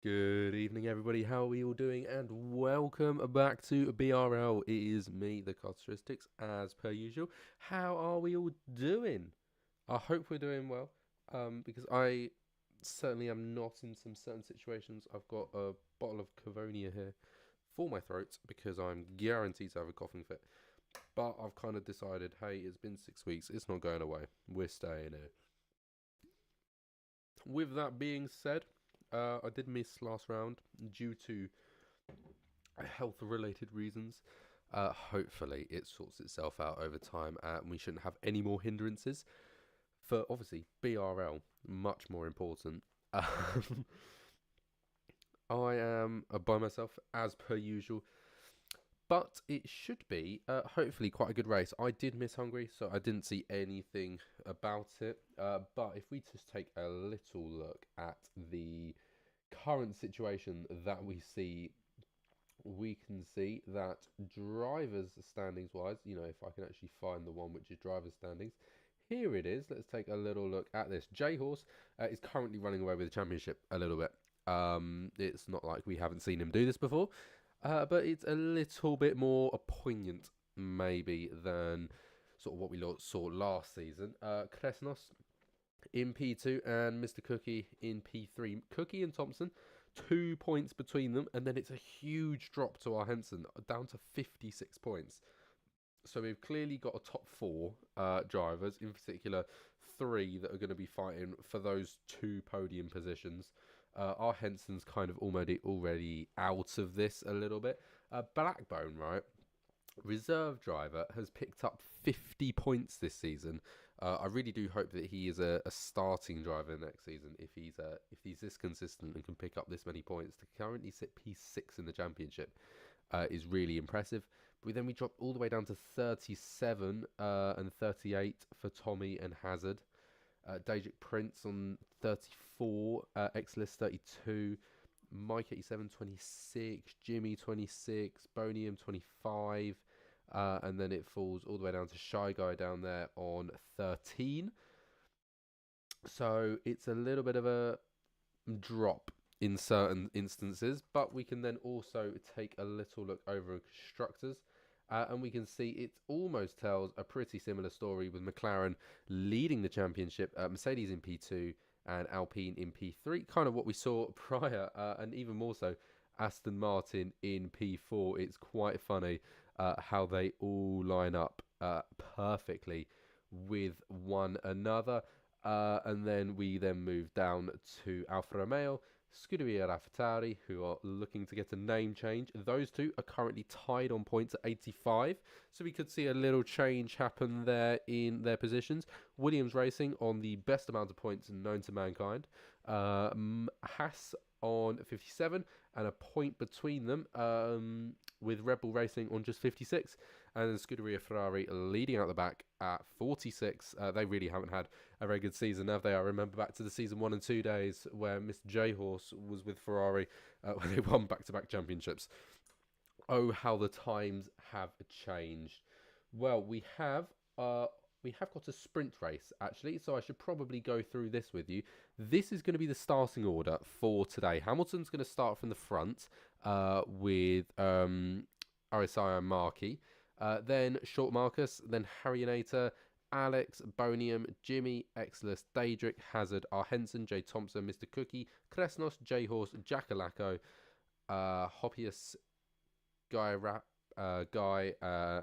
Good evening, everybody. How are we all doing? And welcome back to BRL. It is me, the Characteristics, as per usual. How are we all doing? I hope we're doing well. Because I certainly am not in some certain situations. I've got a bottle of Cavonia here for my throat because I'm guaranteed to have a coughing fit. But I've kind of decided, hey, it's been 6 weeks. It's not going away. We're staying here. With that being said, I did miss last round due to health related reasons. Hopefully, it sorts itself out over time and we shouldn't have any more hindrances. For obviously, BRL, much more important. I am by myself as per usual, but it should be hopefully quite a good race. I did miss Hungary, so I didn't see anything about it. But if we just take a little look at the current situation that we can see that drivers standings wise, if I can actually find the one which is drivers standings, here it is. Let's take a little look at this. J Horse is currently running away with the championship a little bit. It's not like we haven't seen him do this before, but it's a little bit more poignant maybe than sort of what we saw last season. Kresnos in P2 and Mr. Cookie in P3. Cookie and Thompson, 2 points between them, and then it's a huge drop to our Henson, down to 56 points. So we've clearly got a top four drivers, in particular three that are going to be fighting for those two podium positions. Our Henson's kind of already out of this a little bit. Blackbone, right? Reserve driver, has picked up 50 points this season. I really do hope that he is a starting driver next season. If he's this consistent and can pick up this many points to currently sit P6 in the championship, is really impressive. But then we drop all the way down to 37 and 38 for Tommy and Hazard. Dajic Prince on 34, Exlist 32, Mike 87 26, Jimmy 26, Bonium 25, and then it falls all the way down to Shy Guy down there on 13. So it's a little bit of a drop in certain instances, but we can then also take a little look over constructors. And we can see it almost tells a pretty similar story with McLaren leading the championship, Mercedes in P2 and Alpine in P3, kind of what we saw prior, and even more so Aston Martin in P4. It's quite funny how they all line up perfectly with one another. And then we move down to Alfa Romeo, Scuderia Raffatari, who are looking to get a name change. Those two are currently tied on points at 85, so we could see a little change happen there in their positions. Williams Racing on the best amount of points known to mankind. Haas on 57, and a point between them with Red Bull Racing on just 56. And then Scuderia Ferrari leading out the back at 46. They really haven't had a very good season, have they? I remember back to the season 1 and 2 days where Mr. J Horse was with Ferrari when they won back-to-back championships. Oh, how the times have changed. Well, we have got a sprint race actually, so I should probably go through this with you. This is going to be the starting order for today. Hamilton's going to start from the front with RSI and Markey. Then Short Marcus, then Harryanator, Alex, Bonium, Jimmy, Exless, Daedric, Hazard, R. Henson, J. Thompson, Mr. Cookie, Kresnos, J. Horse, Jackalacco, Hoppius, Guy,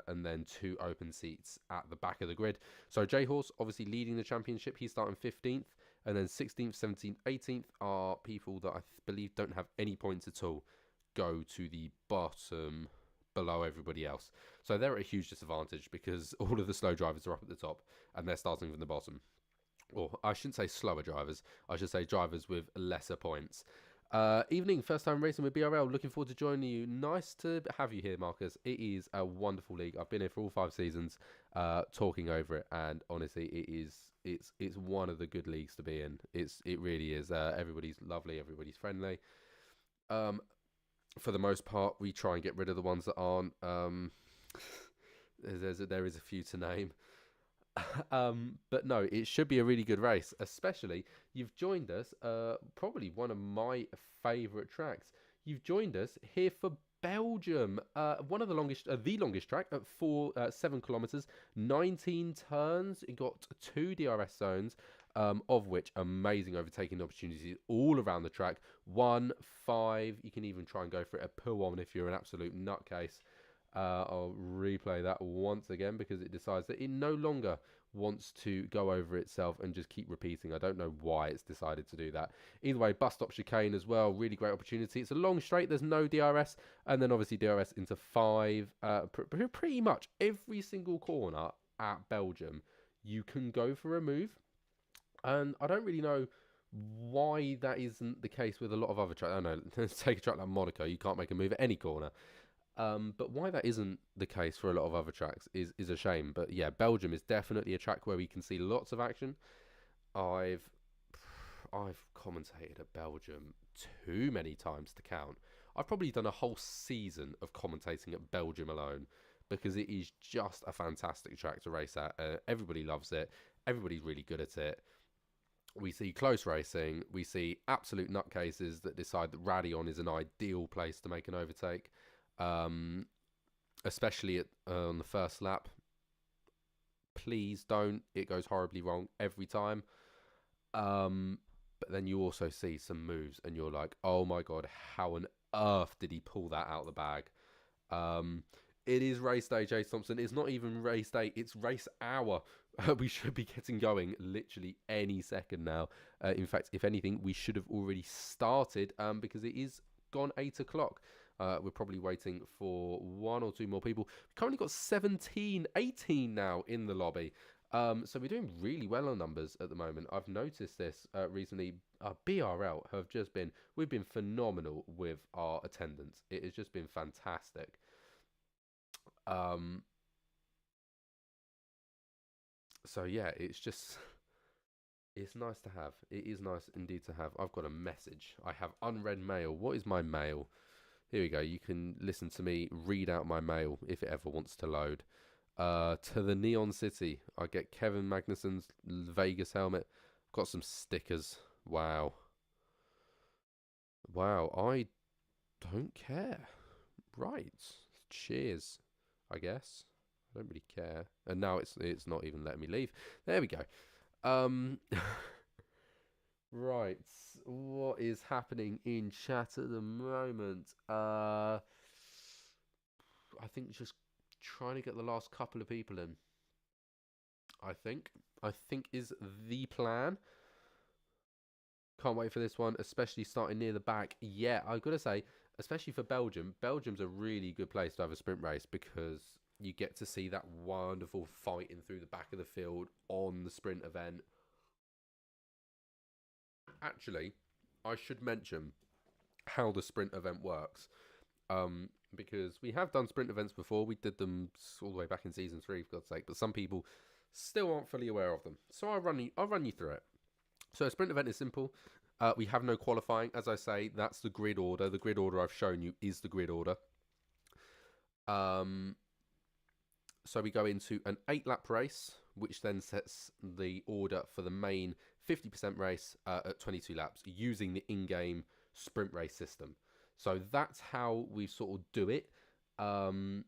and then two open seats at the back of the grid. So J. Horse obviously leading the championship. He's starting 15th, and then 16th, 17th, 18th are people that I believe don't have any points at all. Go to the bottom below everybody else. So they're at a huge disadvantage because all of the slow drivers are up at the top and they're starting from the bottom. Or I shouldn't say slower drivers, I should say drivers with lesser points. Evening, first time racing with BRL. Looking forward to joining you. Nice to have you here, Marcus. It is a wonderful league. I've been here for all 5 seasons, talking over it, and honestly, it's one of the good leagues to be in. It really is. Everybody's lovely. Everybody's friendly. For the most part, we try and get rid of the ones that aren't. There is a few to name. But no, it should be a really good race. Especially you've joined us. Probably one of my favourite tracks. You've joined us here for Belgium. One of the longest track at 7 kilometers, 19 turns. It got two DRS zones. Of which amazing overtaking opportunities all around the track. 1, 5, you can even try and go for it a pull on if you're an absolute nutcase. I'll replay that once again because it decides that it no longer wants to go over itself and just keep repeating. I don't know why it's decided to do that. Either way, bus stop chicane as well. Really great opportunity. It's a long straight. There's no DRS. And then obviously DRS into 5. Pretty much every single corner at Belgium, you can go for a move. And I don't really know why that isn't the case with a lot of other tracks. I don't know. Let's take a track like Monaco. You can't make a move at any corner. But why that isn't the case for a lot of other tracks is a shame. But yeah, Belgium is definitely a track where we can see lots of action. I've commentated at Belgium too many times to count. I've probably done a whole season of commentating at Belgium alone because it is just a fantastic track to race at. Everybody loves it. Everybody's really good at it. We see close racing. We see absolute nutcases that decide that Radion is an ideal place to make an overtake. Especially on the first lap. Please don't. It goes horribly wrong every time. But then you also see some moves and you're like, oh my god, how on earth did he pull that out of the bag? It is race day, Jay Thompson. It's not even race day, it's race hour. We should be getting going literally any second now. In fact, if anything, we should have already started because it is gone 8 o'clock. We're probably waiting for 1 or 2 more people. We've currently got 17, 18 now in the lobby. So we're doing really well on numbers at the moment. I've noticed this recently. BRL have just been, we've been phenomenal with our attendance. It has just been fantastic. So yeah, it's just, it's nice to have. It is nice indeed to have. I've got a message. I have unread mail. What is my mail? Here we go. You can listen to me read out my mail if it ever wants to load. To the Neon City. I get Kevin Magnussen's Vegas helmet. Got some stickers. Wow. Wow. I don't care. Right. Cheers, I guess. I don't really care. And now it's not even letting me leave. There we go. Right. What is happening in chat at the moment? I think just trying to get the last couple of people in. I think is the plan. Can't wait for this one, especially starting near the back. Yeah, I've got to say, especially for Belgium, Belgium's a really good place to have a sprint race because you get to see that wonderful fighting through the back of the field on the sprint event. Actually, I should mention how the sprint event works. Because we have done sprint events before. We did them all the way back in season 3, for God's sake. But some people still aren't fully aware of them. So I'll run you through it. So a sprint event is simple. We have no qualifying. As I say, that's the grid order. The grid order I've shown you is the grid order. So we go into an 8-lap race, which then sets the order for the main 50% race at 22 laps using the in-game sprint race system. So that's how we sort of do it. And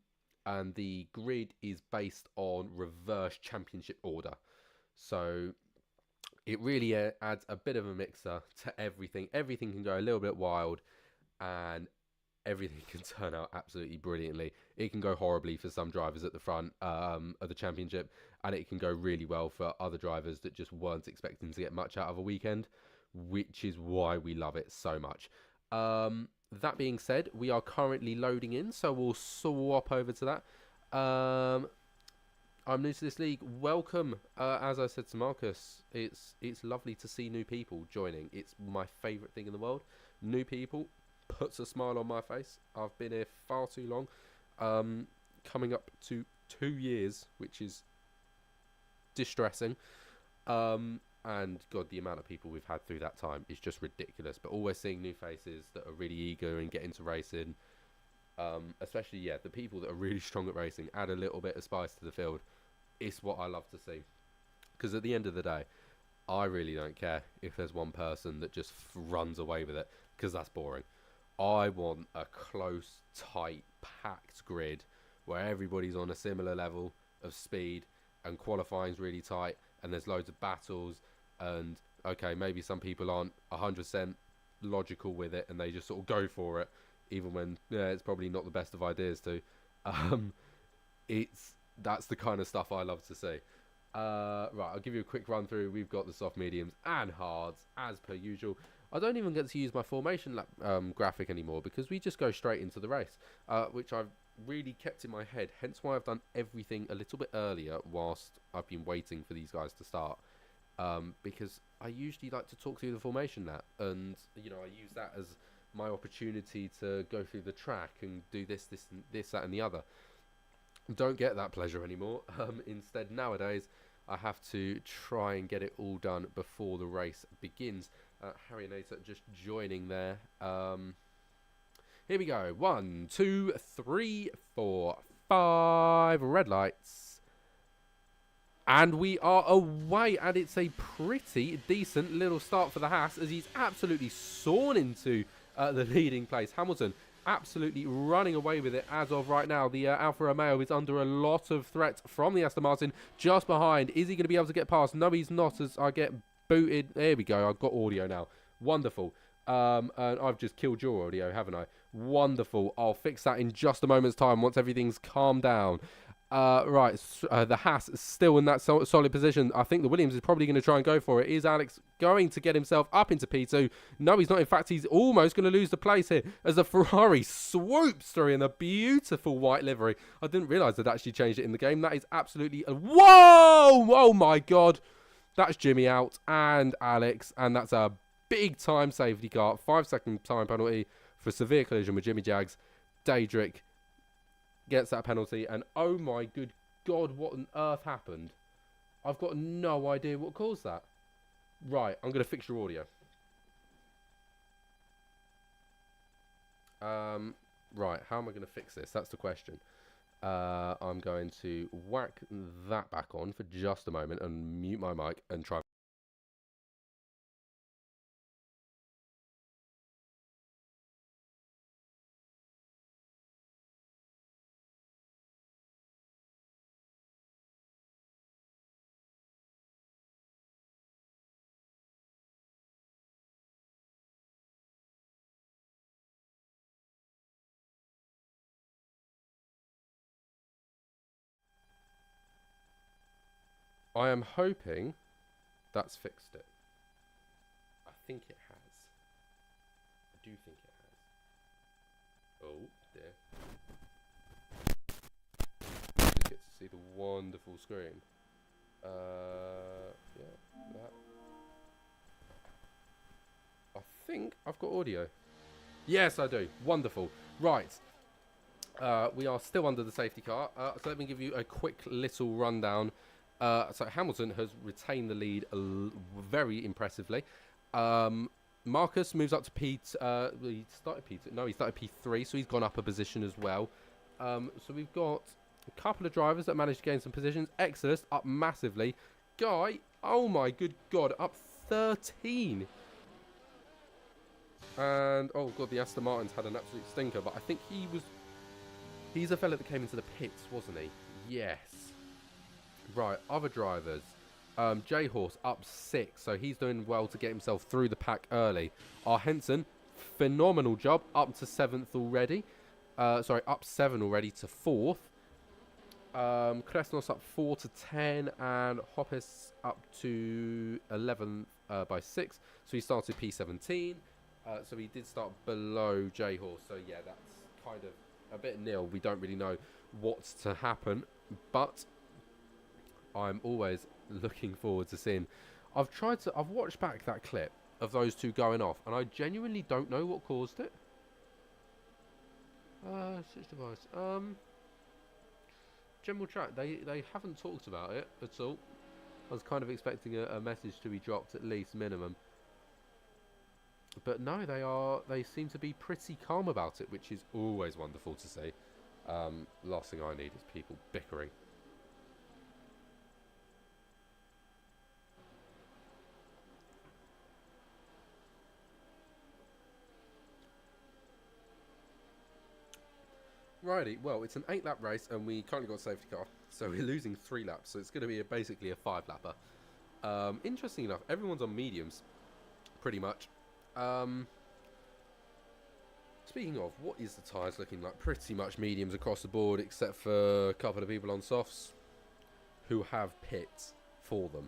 the grid is based on reverse championship order. So it really adds a bit of a mixer to everything. Everything can go a little bit wild and everything can turn out absolutely brilliantly. It can go horribly for some drivers at the front of the championship, and it can go really well for other drivers that just weren't expecting to get much out of a weekend, which is why we love it so much. That being said, we are currently loading in, so we'll swap over to that. I'm new to this league. Welcome. As I said to Marcus, it's lovely to see new people joining. It's my favourite thing in the world. New people puts a smile on my face. I've been here far too long. Coming up to 2 years, which is distressing. And God, the amount of people we've had through that time is just ridiculous. But always seeing new faces that are really eager and get into racing. Especially, yeah, the people that are really strong at racing, add a little bit of spice to the field. It's what I love to see. Because at the end of the day, I really don't care if there's one person that just runs away with it, because that's boring. I want a close, tight, packed grid where everybody's on a similar level of speed and qualifying's really tight and there's loads of battles and okay, maybe some people aren't 100% logical with it and they just sort of go for it even when it's probably not the best of ideas to. Um, that's the kind of stuff I love to see. Right, I'll give you a quick run through. We've got the soft, mediums, and hards as per usual. I don't even get to use my formation graphic anymore because we just go straight into the race, which I've really kept in my head. Hence why I've done everything a little bit earlier whilst I've been waiting for these guys to start. Because I usually like to talk through the formation and you know, I use that as my opportunity to go through the track and do this, that, and the other. Don't get that pleasure anymore. Instead, nowadays, I have to try and get it all done before the race begins. Harry Nater just joining there. Here we go. 1, 2, 3, 4, 5 red lights. And we are away, and it's a pretty decent little start for the Haas as he's absolutely sawn into the leading place. Hamilton absolutely running away with it as of right now. The Alfa Romeo is under a lot of threat from the Aston Martin just behind. Is he going to be able to get past? No, he's not, as I get booted. There we go. I've got audio now. Wonderful. And I've just killed your audio, haven't I? Wonderful. I'll fix that in just a moment's time once everything's calmed down. Right, the Haas is still in that solid position. I think the Williams is probably going to try and go for it. Is Alex going to get himself up into P2? No, he's not. In fact, he's almost going to lose the place here as the Ferrari swoops through in a beautiful white livery. I didn't realise they'd actually changed it in the game. That is absolutely... Whoa! Oh, my God. That's Jimmy out and Alex, and that's a big-time safety car. 5-second time penalty for severe collision with Jimmy Jags. Daedric gets that penalty, and oh my good God, what on earth happened? I've got no idea what caused that. Right, I'm going to fix your audio. Right, how am I going to fix this? That's the question. I'm going to whack that back on for just a moment and mute my mic and try. I am hoping that's fixed it. I think it has. I do think it has. Oh, dear. Just get to see the wonderful screen. Yeah, that. I think I've got audio. Yes, I do. Wonderful. Right. We are still under the safety car. So let me give you a quick little rundown. So Hamilton has retained the lead very impressively. Marcus moves up to P. He started P2. No, he started P3, so he's gone up a position as well. So we've got a couple of drivers that managed to gain some positions. Exodus up massively. Guy, oh my good God, up 13. And oh God, the Aston Martins had an absolute stinker, but I think he's a fella that came into the pits, wasn't he? Yes. Right, other drivers. J-Horse up 6, so he's doing well to get himself through the pack early. Our Henson, phenomenal job, up to 7th already. Sorry, up 7 already to 4th. Kresnos up 4 to 10, and Hoppes up to 11 by 6. So he started P17. So he did start below J-Horse. So yeah, that's kind of a bit nil. We don't really know what's to happen, but I'm always looking forward to seeing. I've watched back that clip of those two going off, and I genuinely don't know what caused it. Switch device. General chat. They haven't talked about it at all. I was kind of expecting a message to be dropped at least minimum. But no, they seem to be pretty calm about it, which is always wonderful to see. Last thing I need is people bickering. Righty, well, it's an 8-lap race, and we currently got a safety car, so we're losing 3 laps, so it's going to be basically a 5-lapper. Interesting enough, everyone's on mediums, pretty much. Speaking of, what is the tyres looking like? Pretty much mediums across the board, except for a couple of people on softs who have pits for them.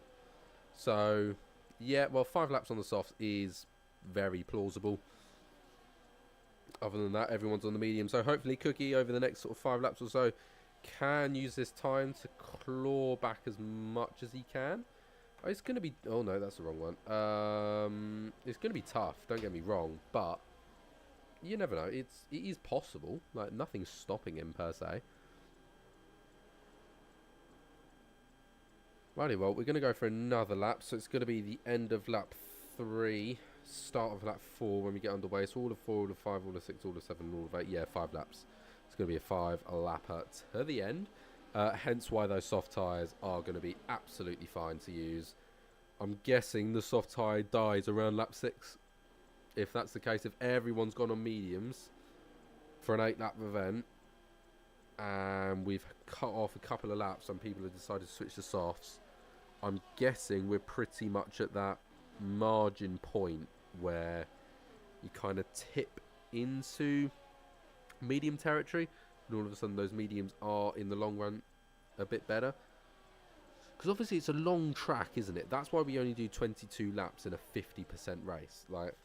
So, yeah, well, 5 laps on the softs is very plausible. Other than that, everyone's on the medium. So hopefully Cookie, over the next sort of 5 laps or so, can use this time to claw back as much as he can. Oh, it's going to be... Oh, no, that's the wrong one. It's going to be tough, don't get me wrong. But you never know. It is possible. Like, nothing's stopping him, per se. Righty, well, we're going to go for another lap. So it's going to be the end of lap 3. Start of lap 4 when we get underway. So all of 4, all of 5, all of 6, all of 7, all of 8. Yeah, 5 laps. It's going to be a 5-lapper to the end. Hence why those soft tyres are going to be absolutely fine to use. I'm guessing the soft tyre dies around lap 6. If that's the case, if everyone's gone on mediums for an 8-lap event and we've cut off a couple of laps and people have decided to switch to softs, I'm guessing we're pretty much at that margin point where you kind of tip into medium territory, and all of a sudden those mediums are in the long run a bit better, because obviously it's a long track, isn't it? That's why we only do 22 laps in a 50% race. Like,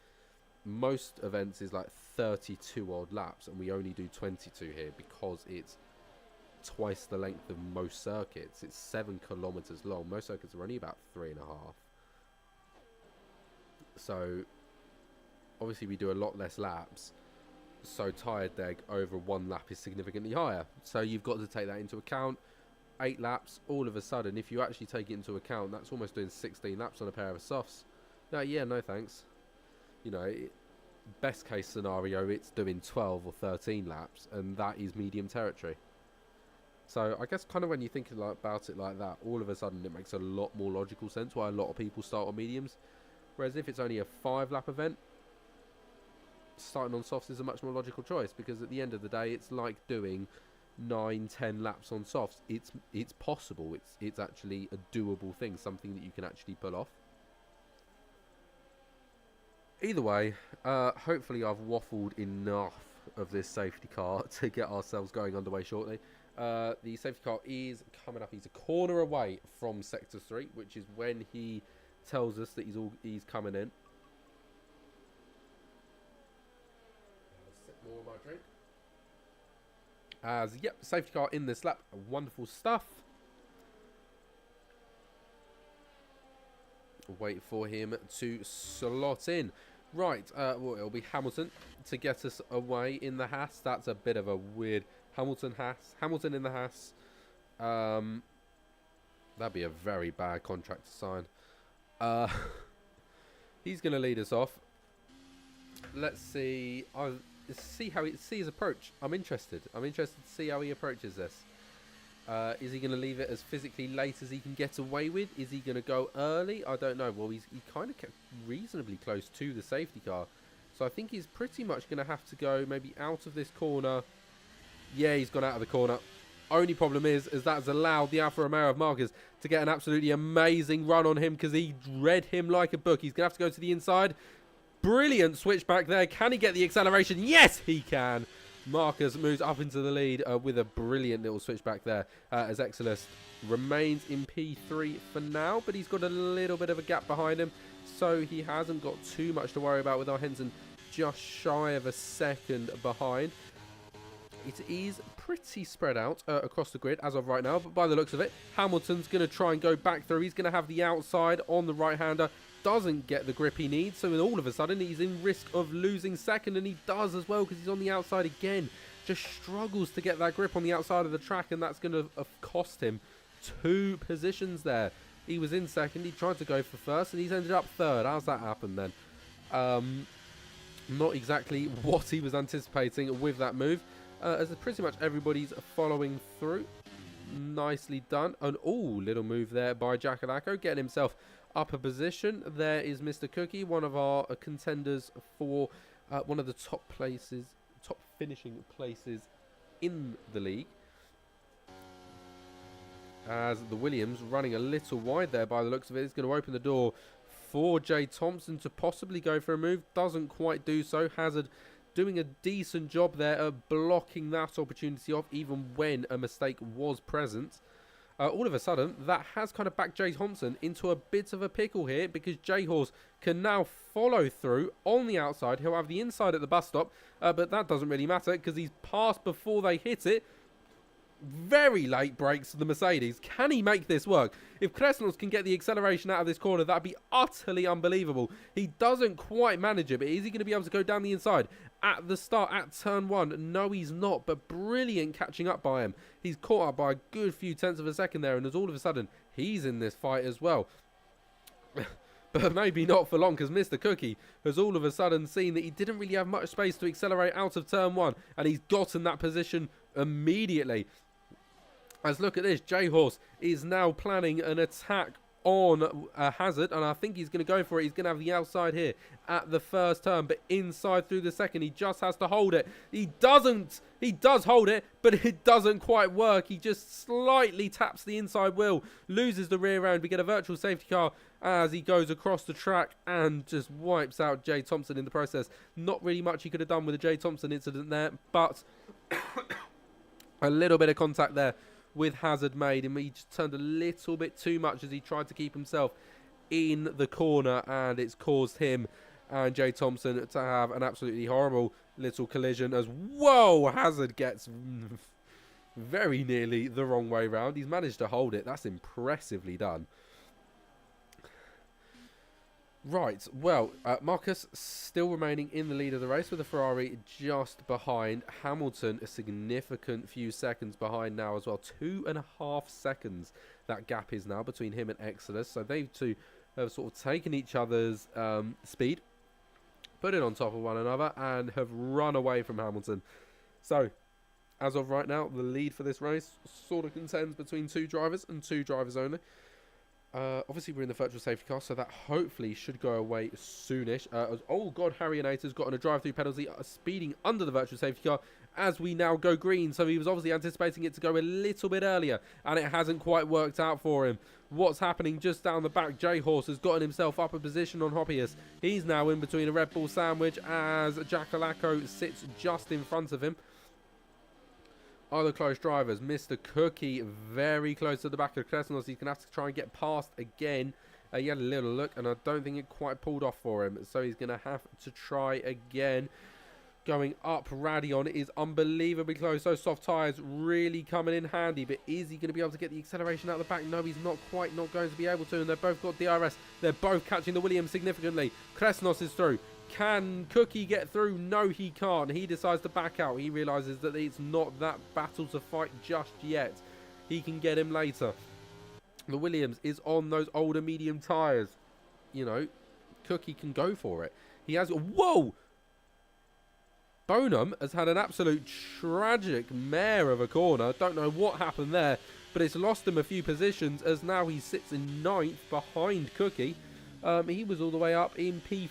most events is like 32 odd laps, and we only do 22 here because it's twice the length of most circuits. It's 7 kilometers long. Most circuits are only about 3.5. So obviously we do a lot less laps, so tyre deg over 1 lap is significantly higher. So you've got to take that into account. 8 laps, all of a sudden, if you actually take it into account, that's almost doing 16 laps on a pair of softs. No, yeah, no thanks. You know, best case scenario, it's doing 12 or 13 laps, and that is medium territory. So I guess kind of when you think about it like that, all of a sudden it makes a lot more logical sense why a lot of people start on mediums. Whereas if it's only a 5-lap event, starting on softs is a much more logical choice, because at the end of the day, it's like doing 9-10 laps on softs. It's possible. It's actually a doable thing, something that you can actually pull off. Either way, hopefully I've waffled enough of this safety car to get ourselves going underway shortly. The safety car is coming up. He's a corner away from sector 3, which is when he tells us that he's coming in. A sip more of my drink. Yep, safety car in this lap. Wonderful stuff. Wait for him to slot in. Right, well, it'll be Hamilton to get us away in the Haas. That's a bit of a weird Hamilton in the Haas. That'd be a very bad contract to sign. He's going to lead us off. Let's see. See his approach. I'm interested to see how he approaches this. Is he going to leave it as physically late as he can get away with? Is he going to go early? I don't know. Well, he kind of kept reasonably close to the safety car, so I think he's pretty much going to have to go maybe out of this corner. Yeah, he's gone out of the corner. Only problem is that's allowed the Alfa Romeo of Marquez to get an absolutely amazing run on him, because he read him like a book. He's going to have to go to the inside. Brilliant switch back there. Can he get the acceleration? Yes, he can. Marquez moves up into the lead with a brilliant little switch back there, as Exelis remains in P3 for now, but he's got a little bit of a gap behind him, so he hasn't got too much to worry about, with our Henson just shy of a second behind. It is pretty spread out across the grid as of right now, but by the looks of it, Hamilton's going to try and go back through. He's going to have the outside on the right-hander. Doesn't get the grip he needs, so all of a sudden he's in risk of losing second, and he does as well, because he's on the outside again. Just struggles to get that grip on the outside of the track, and that's going to cost him 2 positions there. He was in second, he tried to go for first, and he's ended up third. How's that happened then? Not exactly what he was anticipating with that move, as pretty much everybody's following through. Nicely done. An little move there by Jackalacco, getting himself up a position. There is Mr. Cookie, one of our contenders for one of the top finishing places in the league. As the Williams running a little wide there by the looks of it. It's going to open the door for Jay Thompson to possibly go for a move. Doesn't quite do so. Hazard doing a decent job there of blocking that opportunity off, even when a mistake was present. All of a sudden, that has kind of backed Jay Thompson into a bit of a pickle here, because Jay Horse can now follow through on the outside. He'll have the inside at the bus stop, but that doesn't really matter because he's passed before they hit it. Very late brakes to the Mercedes. Can he make this work? If Kresnos can get the acceleration out of this corner, that'd be utterly unbelievable. He doesn't quite manage it, but is he going to be able to go down the inside at the start, at turn one? No, he's not, but brilliant catching up by him. He's caught up by a good few tenths of a second there, and as all of a sudden, he's in this fight as well. But maybe not for long, because Mr. Cookie has all of a sudden seen that he didn't really have much space to accelerate out of turn one, and he's gotten that position immediately. As look at this, Jay Horse is now planning an attack on Hazard, and I think he's going to go for it. He's going to have the outside here at the first turn, but inside through the second. He just has to hold it. He doesn't. He does hold it, but it doesn't quite work. He just slightly taps the inside wheel, loses the rear end. We get a virtual safety car as he goes across the track and just wipes out Jay Thompson in the process. Not really much he could have done with the Jay Thompson incident there, but a little bit of contact there with Hazard made, and he just turned a little bit too much as he tried to keep himself in the corner, and it's caused him and Jay Thompson to have an absolutely horrible little collision as, whoa, Hazard gets very nearly the wrong way round. He's managed to hold it. That's impressively done. Right, well, Marcus still remaining in the lead of the race with a Ferrari just behind. Hamilton a significant few seconds behind now as well. 2.5 seconds that gap is now between him and Exodus. So they two have sort of taken each other's speed, put it on top of one another, and have run away from Hamilton. So, as of right now, the lead for this race sort of contends between two drivers and two drivers only. Obviously, we're in the virtual safety car, so that hopefully should go away soonish. Oh, God, Harryanator's gotten a drive-through penalty, speeding under the virtual safety car as we now go green. So he was obviously anticipating it to go a little bit earlier, and it hasn't quite worked out for him. What's happening just down the back? Jay Horse has gotten himself up a position on Hoppius. He's now in between a Red Bull sandwich as Jackalacco sits just in front of him. Other close drivers, Mr. Cookie very close to the back of Kresnos. He's going to have to try and get past again. He had a little look, and I don't think it quite pulled off for him. So he's going to have to try again. Going up, Radion is unbelievably close. Those soft tyres really coming in handy. But is he going to be able to get the acceleration out the back? No, he's not quite not going to be able to. And they've both got DRS. They're both catching the Williams significantly. Kresnos is through. Can Cookie get through? No, he can't. He decides to back out. He realises that it's not that battle to fight just yet. He can get him later. The Williams is on those older medium tyres. You know, Cookie can go for it. He has... Whoa! Bonham has had an absolute tragic mare of a corner. Don't know what happened there, but it's lost him a few positions as now he sits in 9th behind Cookie. He was all the way up in P5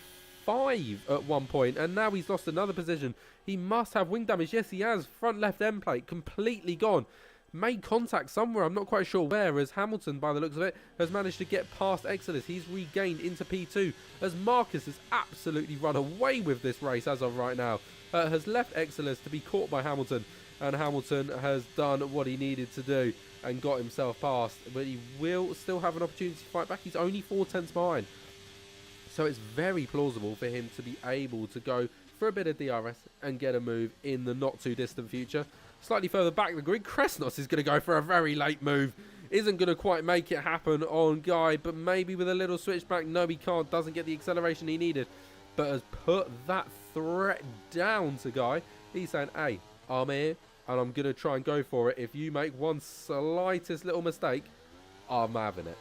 at one point, and now he's lost another position. He must have wing damage. Yes, he has. Front left end plate completely gone. Made contact somewhere, I'm not quite sure where, as Hamilton, by the looks of it, has managed to get past Exodus. He's regained into P2, as Marcus has absolutely run away with this race as of right now. Has left Exodus to be caught by Hamilton, and Hamilton has done what he needed to do and got himself past, but he will still have an opportunity to fight back. He's only 4 tenths behind. So it's very plausible for him to be able to go for a bit of DRS and get a move in the not too distant future. Slightly further back the grid, Kresnos is going to go for a very late move. Isn't going to quite make it happen on Guy, but maybe with a little switchback. No, he can't. Doesn't get the acceleration he needed, but has put that threat down to Guy. He's saying, hey, I'm here, and I'm going to try and go for it. If you make one slightest little mistake, I'm having it.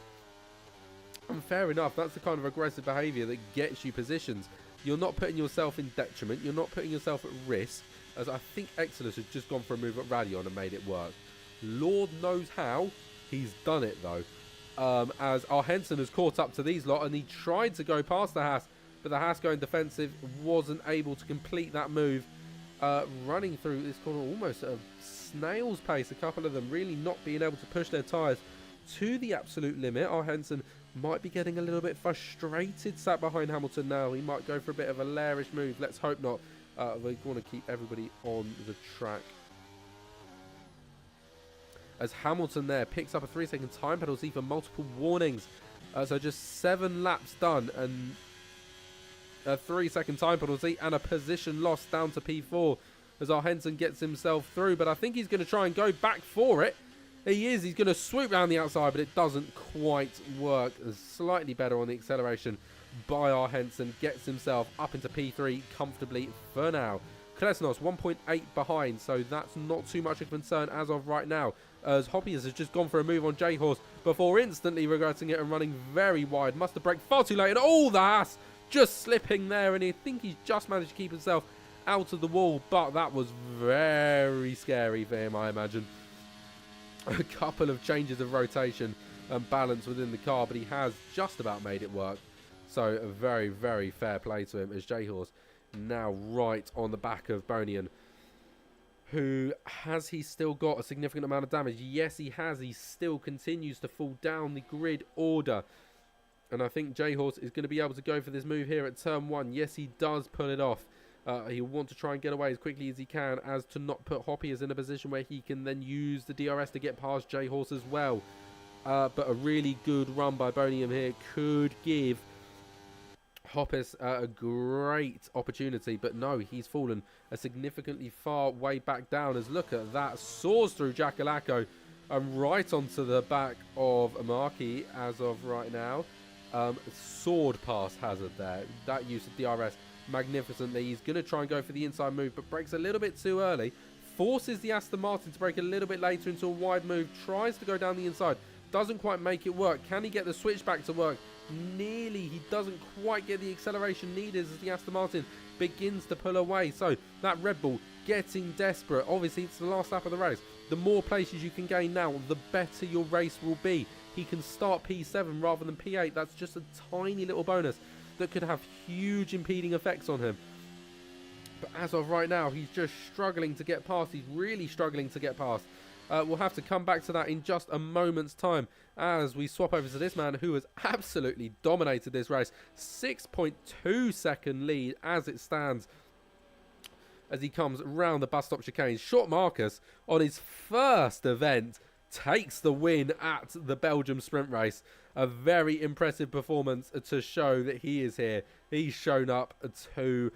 And fair enough, that's the kind of aggressive behaviour that gets you positions. You're not putting yourself in detriment. You're not putting yourself at risk. As I think Exodus has just gone for a move at Radion and made it work. Lord knows how. He's done it, though. As our Henson has caught up to these lot, and he tried to go past the Haas, but the Haas going defensive wasn't able to complete that move. running through this corner almost at a snail's pace. A couple of them really not being able to push their tyres to the absolute limit. Our Henson might be getting a little bit frustrated sat behind Hamilton now. He might go for a bit of a lairish move. Let's hope not. We want to keep everybody on the track. As Hamilton there picks up a 3-second time penalty for multiple warnings. So just 7 laps done and a 3-second time penalty and a position lost down to P4 as our Henson gets himself through. But I think he's going to try and go back for it. He is. He's going to swoop around the outside, but it doesn't quite work. Slightly better on the acceleration by our Henson. Gets himself up into P3 comfortably for now. Klesnos 1.8 behind, so that's not too much of a concern as of right now. As Hoppius has just gone for a move on J-Horse before instantly regretting it and running very wide. Must have braked far too late, and all the Haas just slipping there, and I think he's just managed to keep himself out of the wall, but that was very scary for him, I imagine. A couple of changes of rotation and balance within the car, but he has just about made it work. So a very, very fair play to him as J-Horse now right on the back of Bonian. Who has he still got a significant amount of damage? Yes, he has. He still continues to fall down the grid order. And I think J-Horse is going to be able to go for this move here at turn 1. Yes, he does pull it off. He'll want to try and get away as quickly as he can, as to not put Hoppius in a position where he can then use the DRS to get past J-Horse as well. But a really good run by Bonian here could give Hoppius a great opportunity. But no, he's fallen a significantly far way back down. As look at that, soars through Jackalacco and right onto the back of Marquis as of right now. Sword past Hazard there. That use of DRS magnificently. He's going to try and go for the inside move, but breaks a little bit too early. Forces the Aston Martin to break a little bit later into a wide move. Tries to go down the inside. Doesn't quite make it work. Can he get the switchback to work? Nearly. He doesn't quite get the acceleration needed as the Aston Martin begins to pull away. So that Red Bull getting desperate. Obviously, it's the last lap of the race. The more places you can gain now, the better your race will be. He can start P7 rather than P8. That's just a tiny little bonus that could have huge impeding effects on him. But as of right now, he's just struggling to get past. He's really struggling to get past. We'll have to come back to that in just a moment's time as we swap over to this man who has absolutely dominated this race. 6.2 second lead as it stands as he comes round the bus stop chicane. Short Marcus on his first event takes the win at the Belgium sprint race. A very impressive performance to show that he is here. He's shown up to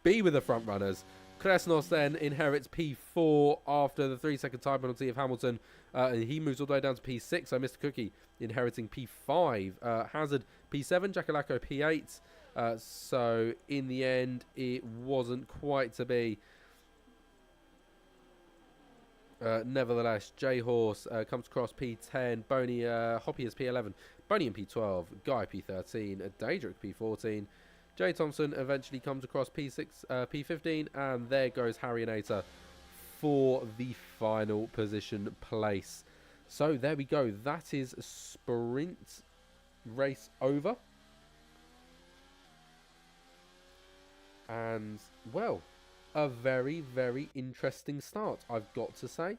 be with the front runners. Klesnos then inherits P4 after the 3-second time penalty of Hamilton. And he moves all the way down to P6. So Mr. Cookie inheriting P5. Hazard P7, Jackalacco P8. So in the end, it wasn't quite to be. Nevertheless, J-Horse comes across P10, Hoppius P11, Bonian P12, Guy P13, Daedric P14, J Thompson eventually comes across P6, P15, and there goes Harryanator for the final position place. So there we go. That is sprint race over. And, well, a very, very interesting start, I've got to say.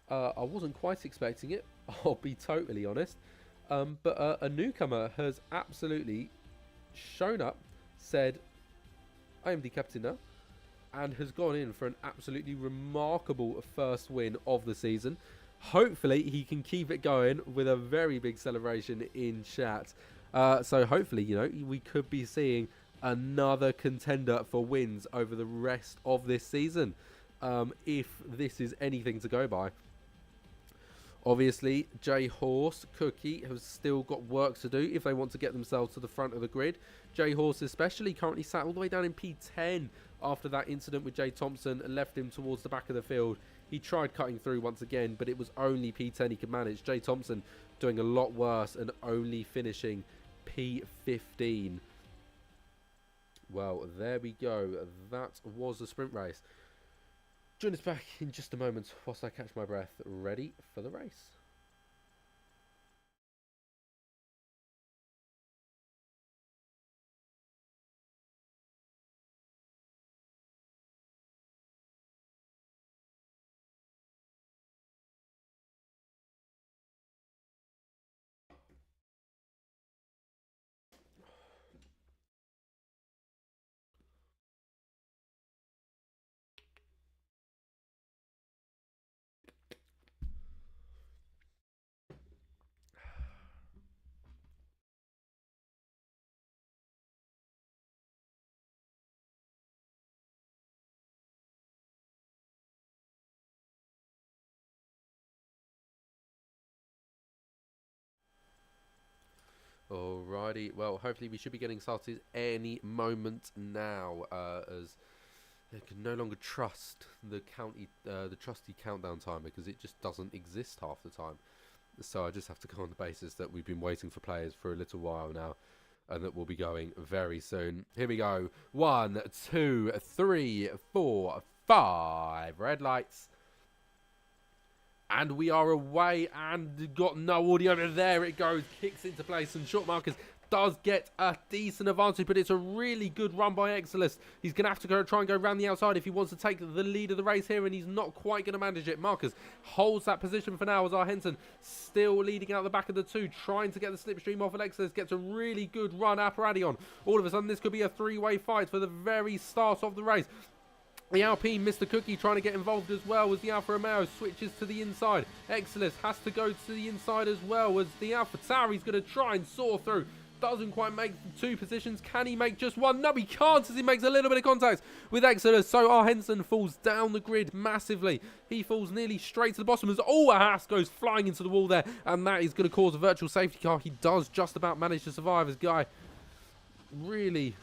I wasn't quite expecting it, I'll be totally honest. But a newcomer has absolutely shown up, said, I am the captain now, and has gone in for an absolutely remarkable first win of the season. Hopefully, he can keep it going with a very big celebration in chat. So hopefully, you know, we could be seeing another contender for wins over the rest of this season, if this is anything to go by. Obviously, J-Horse, Cookie have still got work to do if they want to get themselves to the front of the grid. J-Horse especially currently sat all the way down in P10 after that incident with J Thompson and left him towards the back of the field. He tried cutting through once again, but it was only P10 he could manage. J Thompson doing a lot worse and only finishing P15. Well, there we go. That was the sprint race. Join us back in just a moment whilst I catch my breath, ready for the race. Alrighty, well, hopefully we should be getting started any moment now, as I can no longer trust the the trusty countdown timer because it just doesn't exist half the time. So I just have to go on the basis that we've been waiting for players for a little while now, and that we'll be going very soon. Here we go. 1, 2, 3, 4, 5. Red lights. And we are away and got no audio. There it goes. Kicks into place and short markers does get a decent advantage, but it's a really good run by Exelis. He's going to have to try and go around the outside if he wants to take the lead of the race here, and he's not quite going to manage it. Marcus holds that position for now as our Henson still leading out the back of the two, trying to get the slipstream off of Exelis. Gets a really good run. Aparadion. All of a sudden, this could be a three-way fight for the very start of the race. The Alpine, Mr. Cookie, trying to get involved as well as the Alfa Romeo switches to the inside. Exelis has to go to the inside as well as the Alpha Tauri's going to try and soar through. Doesn't quite make two positions. Can he make just one? No, he can't, as he makes a little bit of contact with Exelis. So our Henson falls down the grid massively. He falls nearly straight to the bottom as a Haas goes flying into the wall there, and that is going to cause a virtual safety car. He does just about manage to survive, as Guy really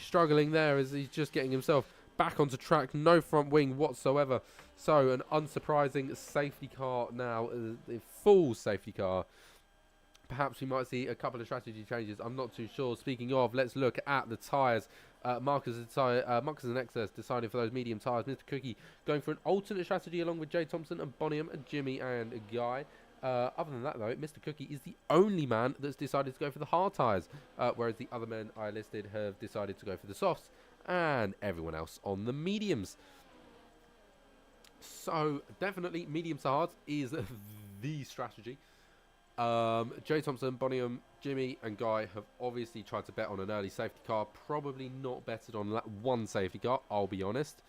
struggling there as he's just getting himself back onto track. No front wing whatsoever. So an unsurprising safety car now, a full safety car. Perhaps we might see a couple of strategy changes. I'm not too sure. Speaking of, let's look at the tyres. Marcus and Exelis deciding for those medium tyres. Mr. Cookie going for an alternate strategy along with Jay Thompson and Bonham and Jimmy and Guy. Other than that, though, Mr. Cookie is the only man that's decided to go for the hard tyres, whereas the other men I listed have decided to go for the softs, and everyone else on the mediums. So definitely medium to hard is the strategy. Jay Thompson, Bonham, Jimmy and Guy have obviously tried to bet on an early safety car. Probably not betted on one safety car, I'll be honest,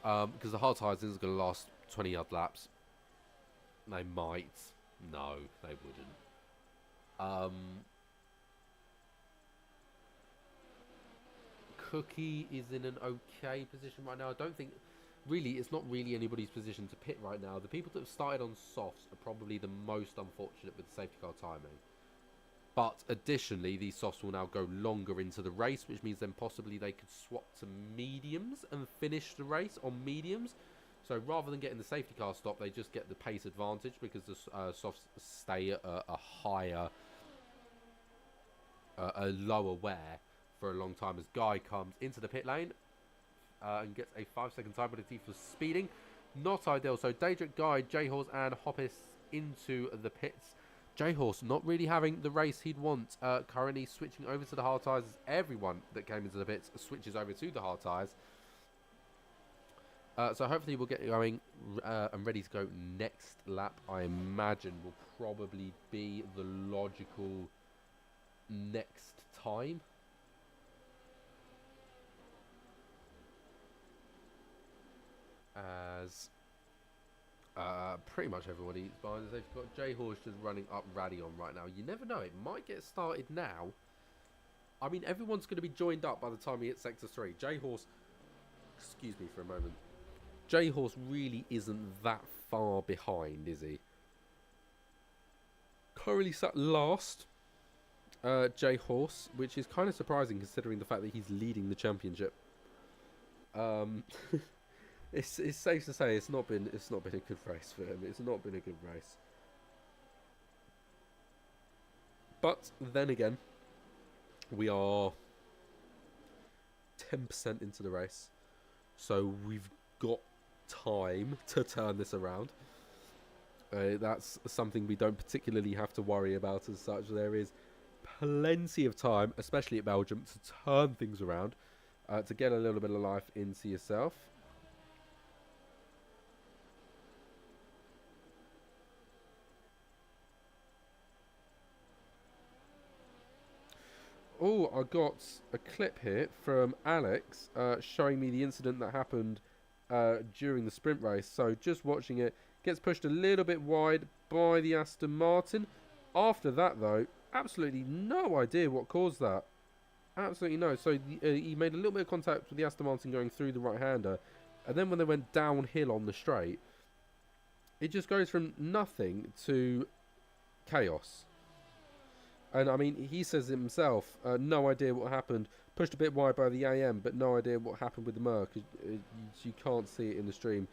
because the hard tyres isn't going to last 20 odd laps. They might. No, they wouldn't. Cookie is in an okay position right now. I don't think, really, it's not really anybody's position to pit right now. The people that have started on softs are probably the most unfortunate with the safety car timing. But additionally, these softs will now go longer into the race, which means then possibly they could swap to mediums and finish the race on mediums. So rather than getting the safety car stop, they just get the pace advantage because the softs stay at a higher, a lower wear for a long time as Guy comes into the pit lane and gets a 5-second time penalty for speeding. Not ideal. So Daedric, Guy, J-Horse and Hoppus into the pits. J-Horse not really having the race he'd want. Currently switching over to the hard tyres as everyone that came into the pits switches over to the hard tyres. So hopefully we'll get going and ready to go next lap. I imagine will probably be the logical next time. As pretty much everybody behind us. They've got J-Horse just running up Radion right now. You never know, it might get started now. I mean, everyone's going to be joined up by the time we hit Sector 3. J-Horse, excuse me for a moment. J-Horse really isn't that far behind, is he? Currently sat last, J-Horse, which is kind of surprising considering the fact that he's leading the championship. It's safe to say it's not been a good race for him. It's not been a good race. But then again, we are 10% into the race, so we've got time to turn this around. That's something we don't particularly have to worry about as such. There is plenty of time, especially at Belgium, to turn things around, to get a little bit of life into yourself. Oh, I got a clip here from Alex showing me the incident that happened during the sprint race. So just watching it, gets pushed a little bit wide by the Aston Martin. After that, though, absolutely no idea what caused that. Absolutely no. So he made a little bit of contact with the Aston Martin going through the right-hander. And then when they went downhill on the straight, it just goes from nothing to chaos. And I mean, he says it himself, no idea what happened. Pushed a bit wide by the AM, but no idea what happened with the Merc. You can't see it in the stream.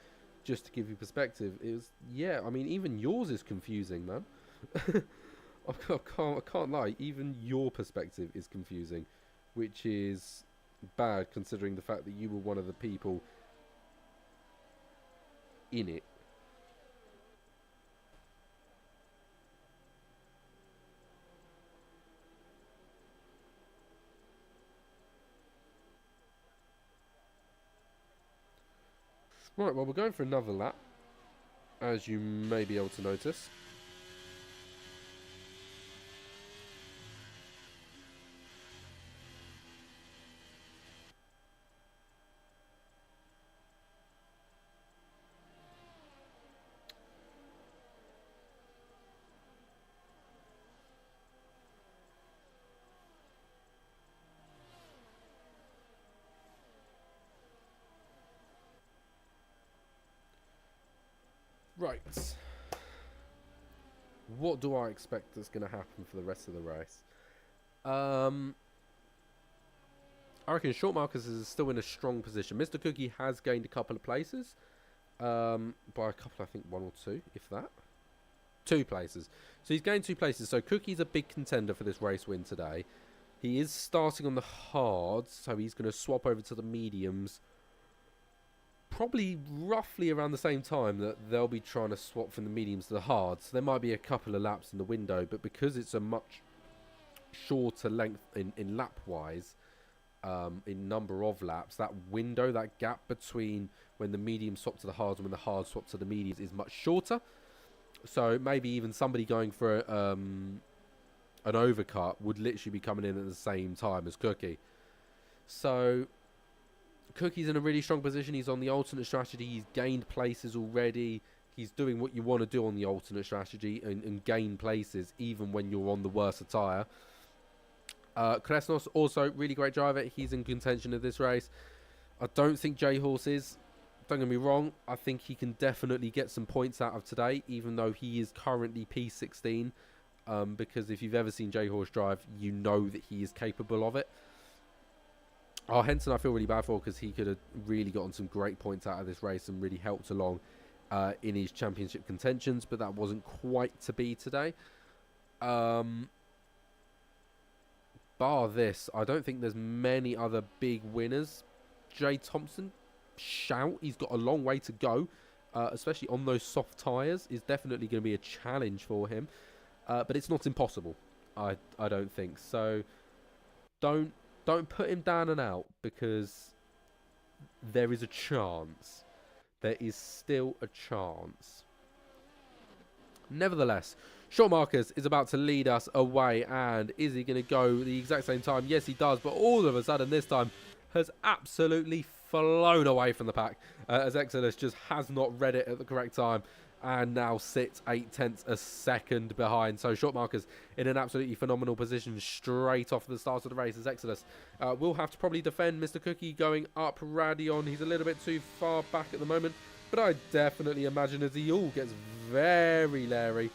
Just to give you perspective, it was, yeah, I mean, even yours is confusing, man. I can't lie, even your perspective is confusing, which is bad considering the fact that you were one of the people in it. Right, well, we're going for another lap, as you may be able to notice. Right. What do I expect that's going to happen for the rest of the race? I reckon Short Marcus is still in a strong position. Mr. Cookie has gained a couple of places. By a couple, I think 1 or 2, if that. 2 places. So he's gained 2 places. So Cookie's a big contender for this race win today. He is starting on the hards, so he's going to swap over to the mediums. Probably roughly around the same time that they'll be trying to swap from the mediums to the hards. So there might be a couple of laps in the window, but because it's a much shorter length in lap-wise, in number of laps, that window, that gap between when the mediums swap to the hards and when the hards swap to the mediums is much shorter. So maybe even somebody going for an overcut would literally be coming in at the same time as Cookie. So Cookie's in a really strong position. He's on the alternate strategy. He's gained places already. He's doing what you want to do on the alternate strategy and gain places even when you're on the worst attire. Kresnos, also really great driver. He's in contention of this race. I don't think J-Horse is. Don't get me wrong. I think he can definitely get some points out of today, even though he is currently P16. Because if you've ever seen J-Horse drive, you know that he is capable of it. Henson I feel really bad for because he could have really gotten some great points out of this race and really helped along in his championship contentions, but that wasn't quite to be today. Bar this, I don't think there's many other big winners. Jay Thompson, shout. He's got a long way to go, especially on those soft tyres. Is definitely going to be a challenge for him, but it's not impossible. I don't think so. Don't put him down and out because there is a chance. There is still a chance. Nevertheless, Short Marcus is about to lead us away, and is he going to go the exact same time? Yes, he does, but all of a sudden this time has absolutely flown away from the pack as Exodus just has not read it at the correct time and now sits 0.8 a second behind. So Short Marcus in an absolutely phenomenal position straight off the start of the race as Exodus will have to probably defend Mr. Cookie going up Radion. He's a little bit too far back at the moment, but I definitely imagine as he all gets very leery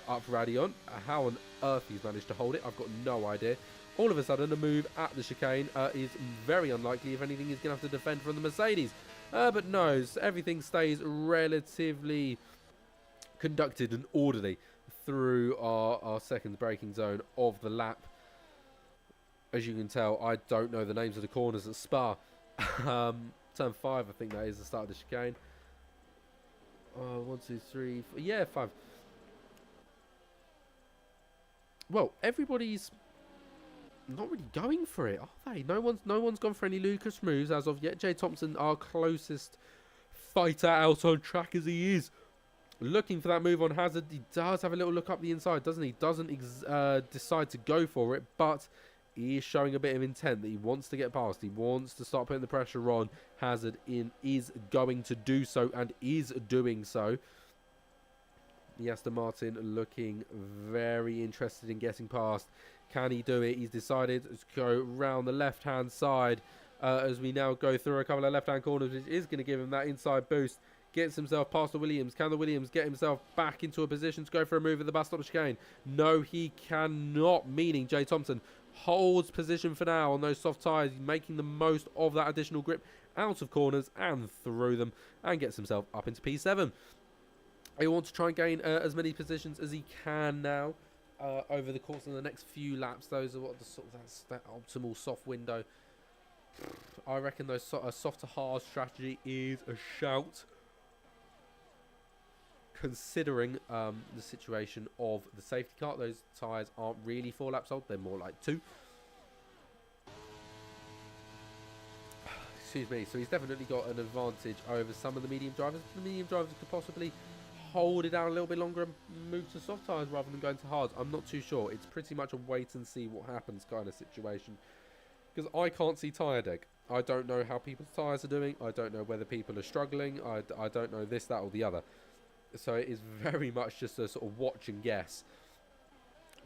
up Radion. How on earth he's managed to hold it, I've got no idea. All of a sudden, a move at the chicane is very unlikely. If anything, he's going to have to defend from the Mercedes. But no, everything stays relatively conducted and orderly through our second braking zone of the lap. As you can tell, I don't know the names of the corners at Spa. Turn 5, I think that is the start of the chicane. 1, 2, 3, 4, yeah, 5. Well, everybody's not really going for it, are they? No one's gone for any Lucas moves as of yet. Jay Thompson, our closest fighter out on track as he is, looking for that move on Hazard. He does have a little look up the inside, doesn't he? Doesn't decide to go for it, but he is showing a bit of intent that he wants to get past. He wants to start putting the pressure on. Hazard is going to do so and is doing so. The Aston Martin looking very interested in getting past. Can he do it? He's decided to go round the left-hand side as we now go through a couple of left-hand corners, which is going to give him that inside boost. Gets himself past the Williams. Can the Williams get himself back into a position to go for a move at the bus stop chicane? No, he cannot, meaning Jay Thompson holds position for now on those soft tyres, making the most of that additional grip out of corners and through them, and gets himself up into P7. He wants to try and gain as many positions as he can now over the course of the next few laps. Those are what the sort of that optimal soft window. I reckon those soft to hard strategy is a shout, considering the situation of the safety car. Those tyres aren't really 4 laps old, they're more like 2. Excuse me. So he's definitely got an advantage over some of the medium drivers. The medium drivers could possibly hold it down a little bit longer and move to soft tyres rather than going to hards. I'm not too sure. It's pretty much a wait and see what happens kind of situation, because I can't see tyre deg. I don't know how people's tyres are doing. I don't know whether people are struggling. I don't know this, that or the other. So it is very much just a sort of watch and guess,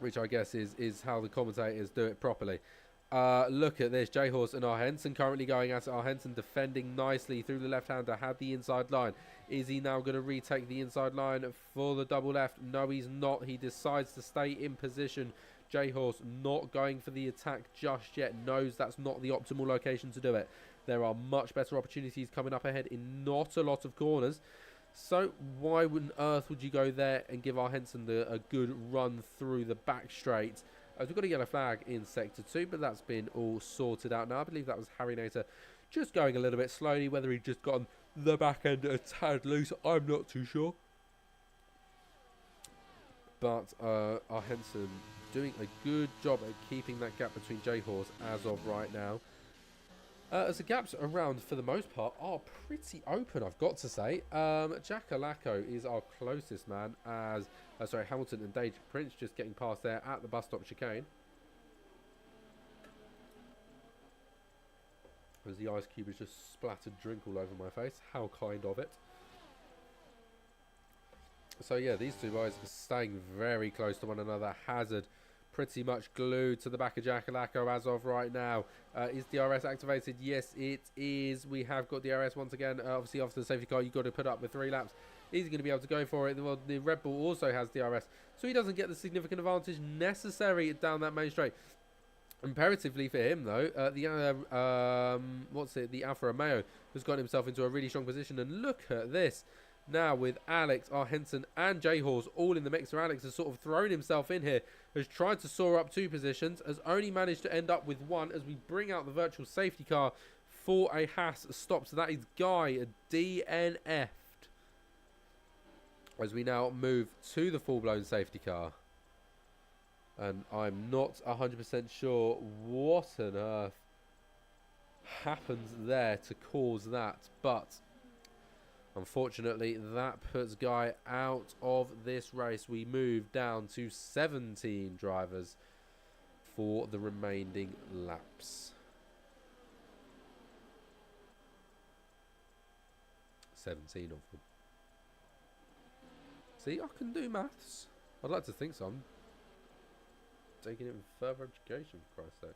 which I guess is how the commentators do it properly. Look at this. J-Horse and R. Henson currently going at it. R. Henson defending nicely through the left-hander. Had the inside line. Is he now going to retake the inside line for the double left? No, he's not. He decides to stay in position. J-Horse not going for the attack just yet. Knows that's not the optimal location to do it. There are much better opportunities coming up ahead in not a lot of corners. So why on earth would you go there and give our Henson a good run through the back straight? As we've got a yellow flag in Sector 2, but that's been all sorted out now. I believe that was Harry Nater just going a little bit slowly. Whether he'd just gotten the back end a tad loose, I'm not too sure. But our Henson doing a good job at keeping that gap between J-Horse as of right now. As the gaps around, for the most part, are pretty open, I've got to say. Jack Alaco is our closest man, as Hamilton and Dage Prince just getting past there at the bus stop chicane. As the ice cube has just splattered drink all over my face. How kind of it. So yeah, these two guys are staying very close to one another. Hazard pretty much glued to the back of Jack Alaco as of right now. Is DRS activated? Yes, it is. We have got DRS once again. Obviously, after the safety car, you've got to put up with 3 laps. Is he going to be able to go for it? Well, the Red Bull also has DRS, so he doesn't get the significant advantage necessary down that main straight. Imperatively for him, though, the Alfa Romeo has got himself into a really strong position. And look at this. Now with Alex, R. Henson and J-Horse all in the mix. So Alex has sort of thrown himself in here, has tried to soar up 2 positions, has only managed to end up with 1 as we bring out the virtual safety car for a Haas stop. So that is Guy DNF'd as we now move to the full-blown safety car. And I'm not 100% sure what on earth happens there to cause that, but unfortunately, that puts Guy out of this race. We move down to 17 drivers for the remaining laps. 17 of them. See, I can do maths. I'd like to think so. I'm taking it in further education, for Christ's sake.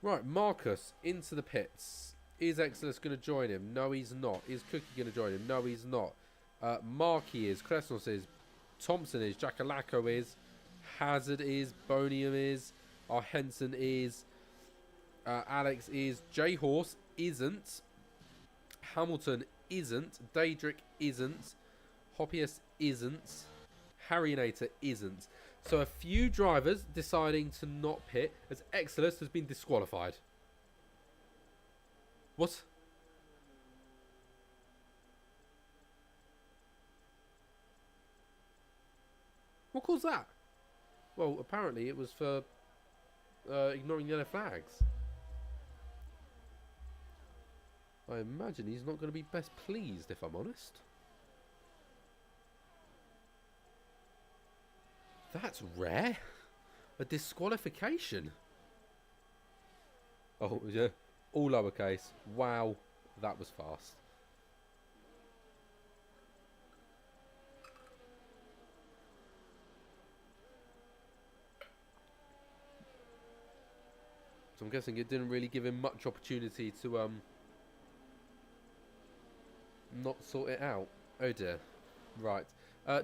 Right, Marcus into the pits. Is Exodus going to join him? No, he's not. Is Cookie going to join him? No, he's not. Markey is. Klesnos is. Thompson is. Jacalaco is. Hazard is. Bonium is. Our Henson is. Alex is. J-Horse isn't. Hamilton isn't. Daedric isn't. Hoppius isn't. Harry Nater isn't. So a few drivers deciding to not pit as Exodus has been disqualified. What? What caused that? Well, apparently it was for ignoring yellow flags. I imagine he's not going to be best pleased, if I'm honest. That's rare. A disqualification. Oh, yeah. All lowercase. Wow. That was fast. I'm guessing it didn't really give him much opportunity to not sort it out. Oh dear. Right.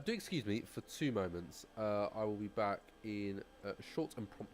Do excuse me for 2 moments. I will be back in short and prompt.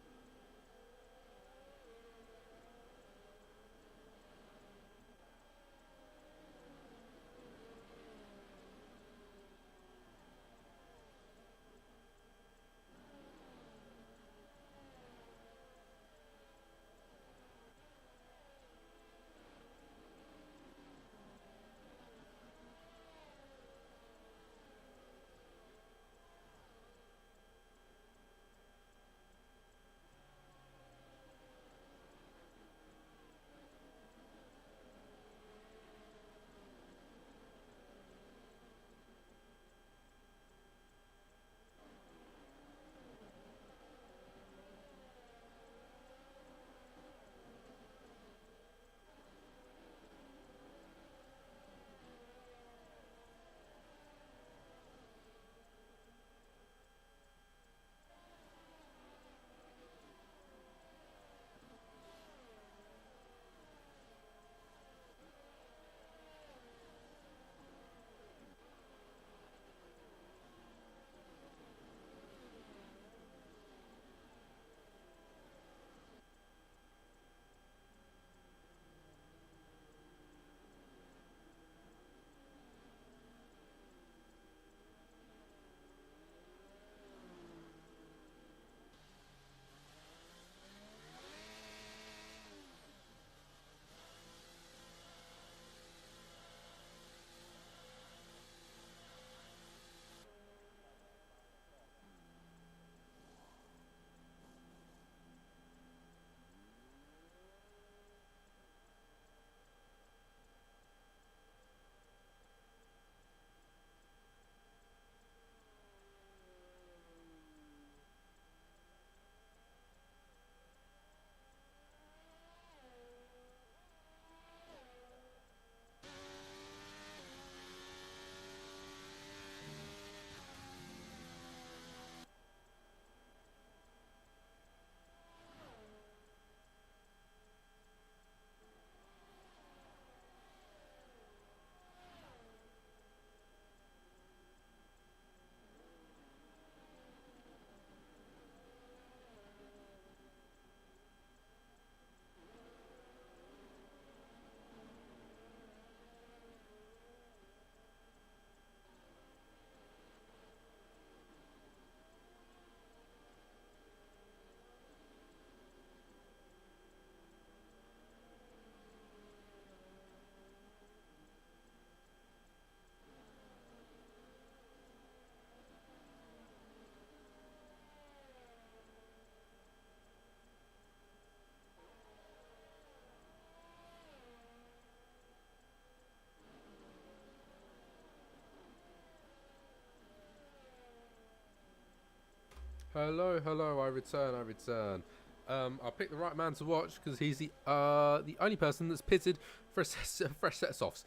Hello, hello, I return, I return. I picked the right man to watch because he's the only person that's pitted for a fresh set of softs.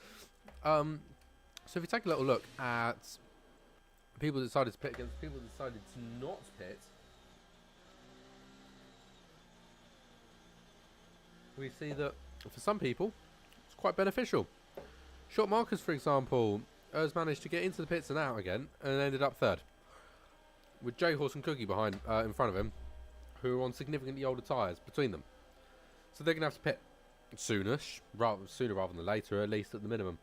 So if you take a little look at people that decided to pit against people that decided to not pit, we see that for some people, it's quite beneficial. Short Markers, for example, has managed to get into the pits and out again and ended up third, with J Horse and Cookie behind in front of him, who are on significantly older tyres between them. So they're going to have to pit sooner rather than later, at least at the minimum.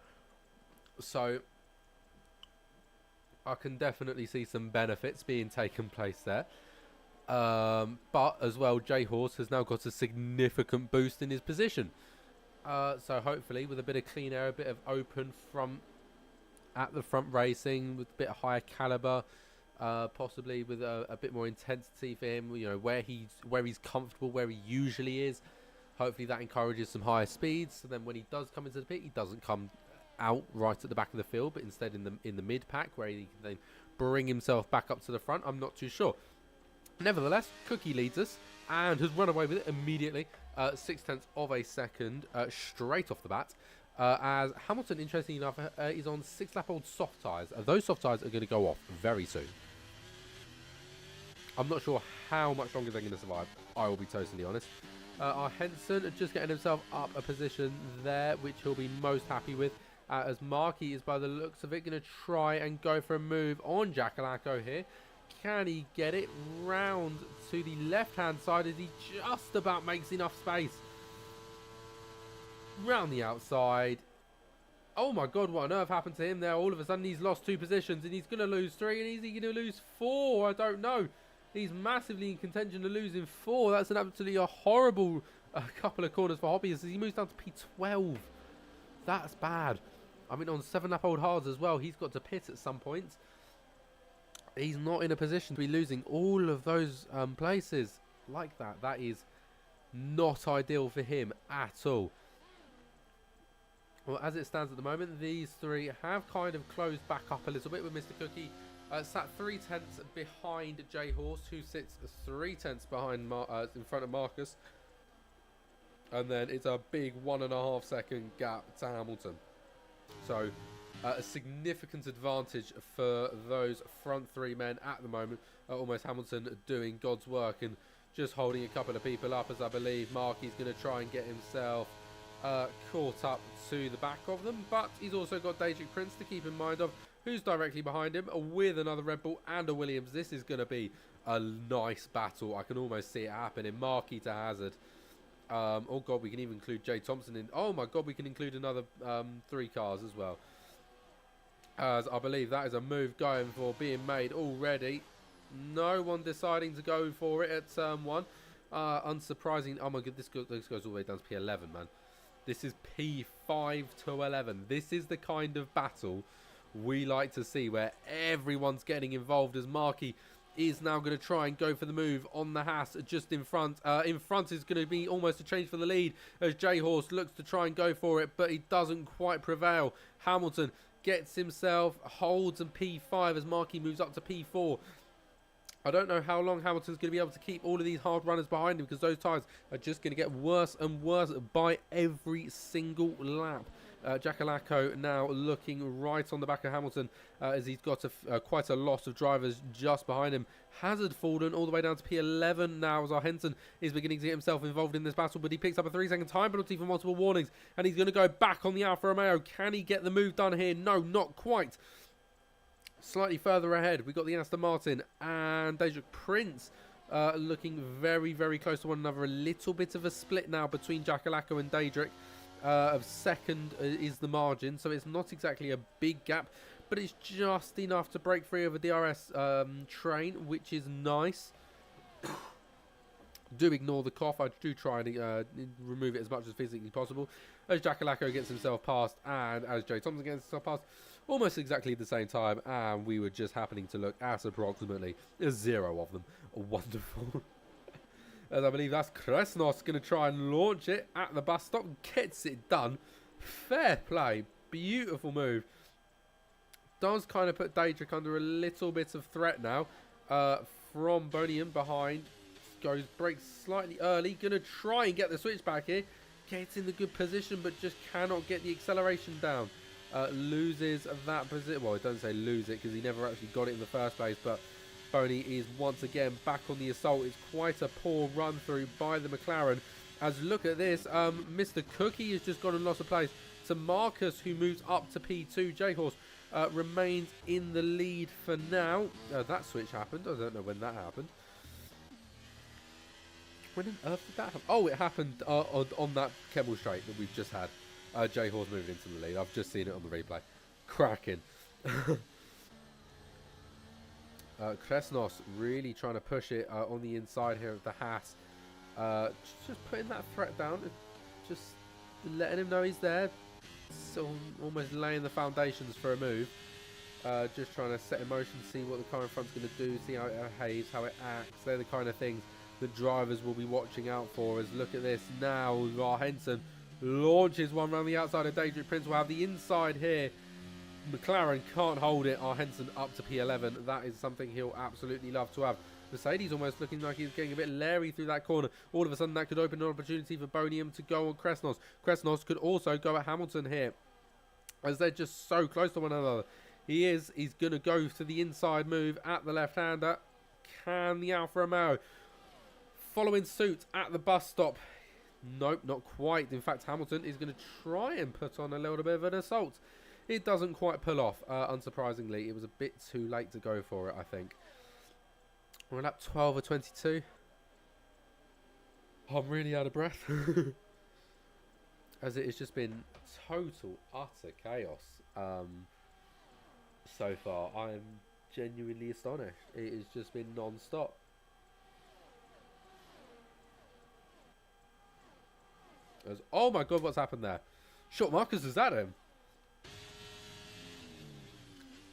So I can definitely see some benefits being taken place there. But as well, J Horse has now got a significant boost in his position. So hopefully with a bit of clean air, a bit of open front at the front racing, with a bit of higher calibre, possibly with a bit more intensity for him, you know, where he's comfortable, where he usually is. Hopefully that encourages some higher speeds, so then when he does come into the pit, he doesn't come out right at the back of the field, but instead in the mid pack, where he can then bring himself back up to the front. I'm not too sure. Nevertheless, Cookie leads us and has run away with it immediately, 0.6 of a second straight off the bat. As Hamilton, interestingly enough, is on 6-lap-old soft tyres. Those soft tyres are going to go off very soon. I'm not sure how much longer they're going to survive, I will be totally honest. Our Henson just getting himself up a position there, which he'll be most happy with. As Markey is, by the looks of it, going to try and go for a move on Jackalacko here. Can he get it round to the left-hand side as he just about makes enough space? Round the outside. Oh my god, what on earth happened to him there? All of a sudden he's lost 2 positions and he's going to lose 3, and is he going to lose 4? I don't know. He's massively in contention of losing 4. That's an absolutely horrible couple of corners for Hobby as he moves down to P12. That's bad. I mean, on 7-lap old hards as well, he's got to pit at some points. He's not in a position to be losing all of those places like that. That is not ideal for him at all. Well, as it stands at the moment, these 3 have kind of closed back up a little bit, with Mr. Cookie sat 3 tenths behind J Horse, who sits 3 tenths behind in front of Marcus. And then it's a big 1.5 second gap to Hamilton. So a significant advantage for those front 3 men at the moment. Almost Hamilton doing God's work and just holding a couple of people up, as I believe Marky's going to try and get himself caught up to the back of them. But he's also got Daedric Prince to keep in mind of, who's directly behind him with another Red Bull and a Williams. This is going to be a nice battle. I can almost see it happening. Marky to Hazard. Oh god, we can even include Jay Thompson in. Oh my god, we can include another 3 cars as well. As I believe that is a move going for being made already. No one deciding to go for it at turn 1. Unsurprising. Oh my god, this goes all the way down to P11, man. This is P5 to 11. This is the kind of battle we like to see, where everyone's getting involved, as Marky is now going to try and go for the move on the Haas just in front. In front is going to be almost a change for the lead, as J-Horse looks to try and go for it, but he doesn't quite prevail. Hamilton gets himself, holds in P5 as Marky moves up to P4. I don't know how long Hamilton's going to be able to keep all of these hard runners behind him, because those tyres are just going to get worse and worse by every single lap. Jackalacko now looking right on the back of Hamilton as he's got quite a lot of drivers just behind him. Hazard fallen all the way down to P11 now, as our Henson is beginning to get himself involved in this battle, but he picks up a 3-second time penalty for multiple warnings, and he's going to go back on the Alfa Romeo. Can he get the move done here? No, not quite. Slightly further ahead, we've got the Aston Martin and Daedric Prince looking very, very close to one another. A little bit of a split now between Jackalacko and Daedric. Of second is the margin, so it's not exactly a big gap, but it's just enough to break free of a DRS train, which is nice. Do ignore the cough. I do try and remove it as much as physically possible, as Jackalacko gets himself past and as Jay Thompson gets himself past almost exactly at the same time, and we were just happening to look at approximately 0 of them. Wonderful. As I believe that's Kresnos going to try and launch it at the bus stop. Gets it done. Fair play. Beautiful move. Does kind of put Daedric under a little bit of threat now. From Bonium behind. Brakes slightly early. Going to try and get the switch back here. Gets in the good position, but just cannot get the acceleration down. Loses that position. Well, I don't say lose it, because he never actually got it in the first place, but Boney is once again back on the assault. It's quite a poor run through by the McLaren. As look at this, Mr. Cookie has just gone and lost a place to Marcus, who moves up to P2. J-Horse remains in the lead for now. That switch happened. I don't know when that happened. When on earth did that happen? Oh, it happened on that Kemmel straight that we've just had. J-Horse moving into the lead. I've just seen it on the replay. Cracking. Kresnos really trying to push it on the inside here of the Haas. Just putting that threat down. Just letting him know he's there. So almost laying the foundations for a move. Just trying to set in motion, see what the car in front's going to do, see how it behaves, how it acts. They're the kind of things that drivers will be watching out for. As look at this now, Henson launches one around the outside of Daedric Prince. We'll have the inside here. McLaren can't hold it. Our Henson up to P11. That is something he'll absolutely love to have. Mercedes almost looking like he's getting a bit leery through that corner. All of a sudden that could open an opportunity for Bonium to go on Kresnos. Kresnos could also go at Hamilton here, as they're just so close to one another. He's going to go to the inside move at the left-hander. Can the Alfa Romeo following suit at the bus stop? Nope, not quite. In fact, Hamilton is going to try and put on a little bit of an assault. It doesn't quite pull off, unsurprisingly. It was a bit too late to go for it, I think. We're at 12 or 22. I'm really out of breath. As it has just been total, utter chaos so far. I'm genuinely astonished. It has just been non-stop. Oh my god, what's happened there? Short Marcus is at him.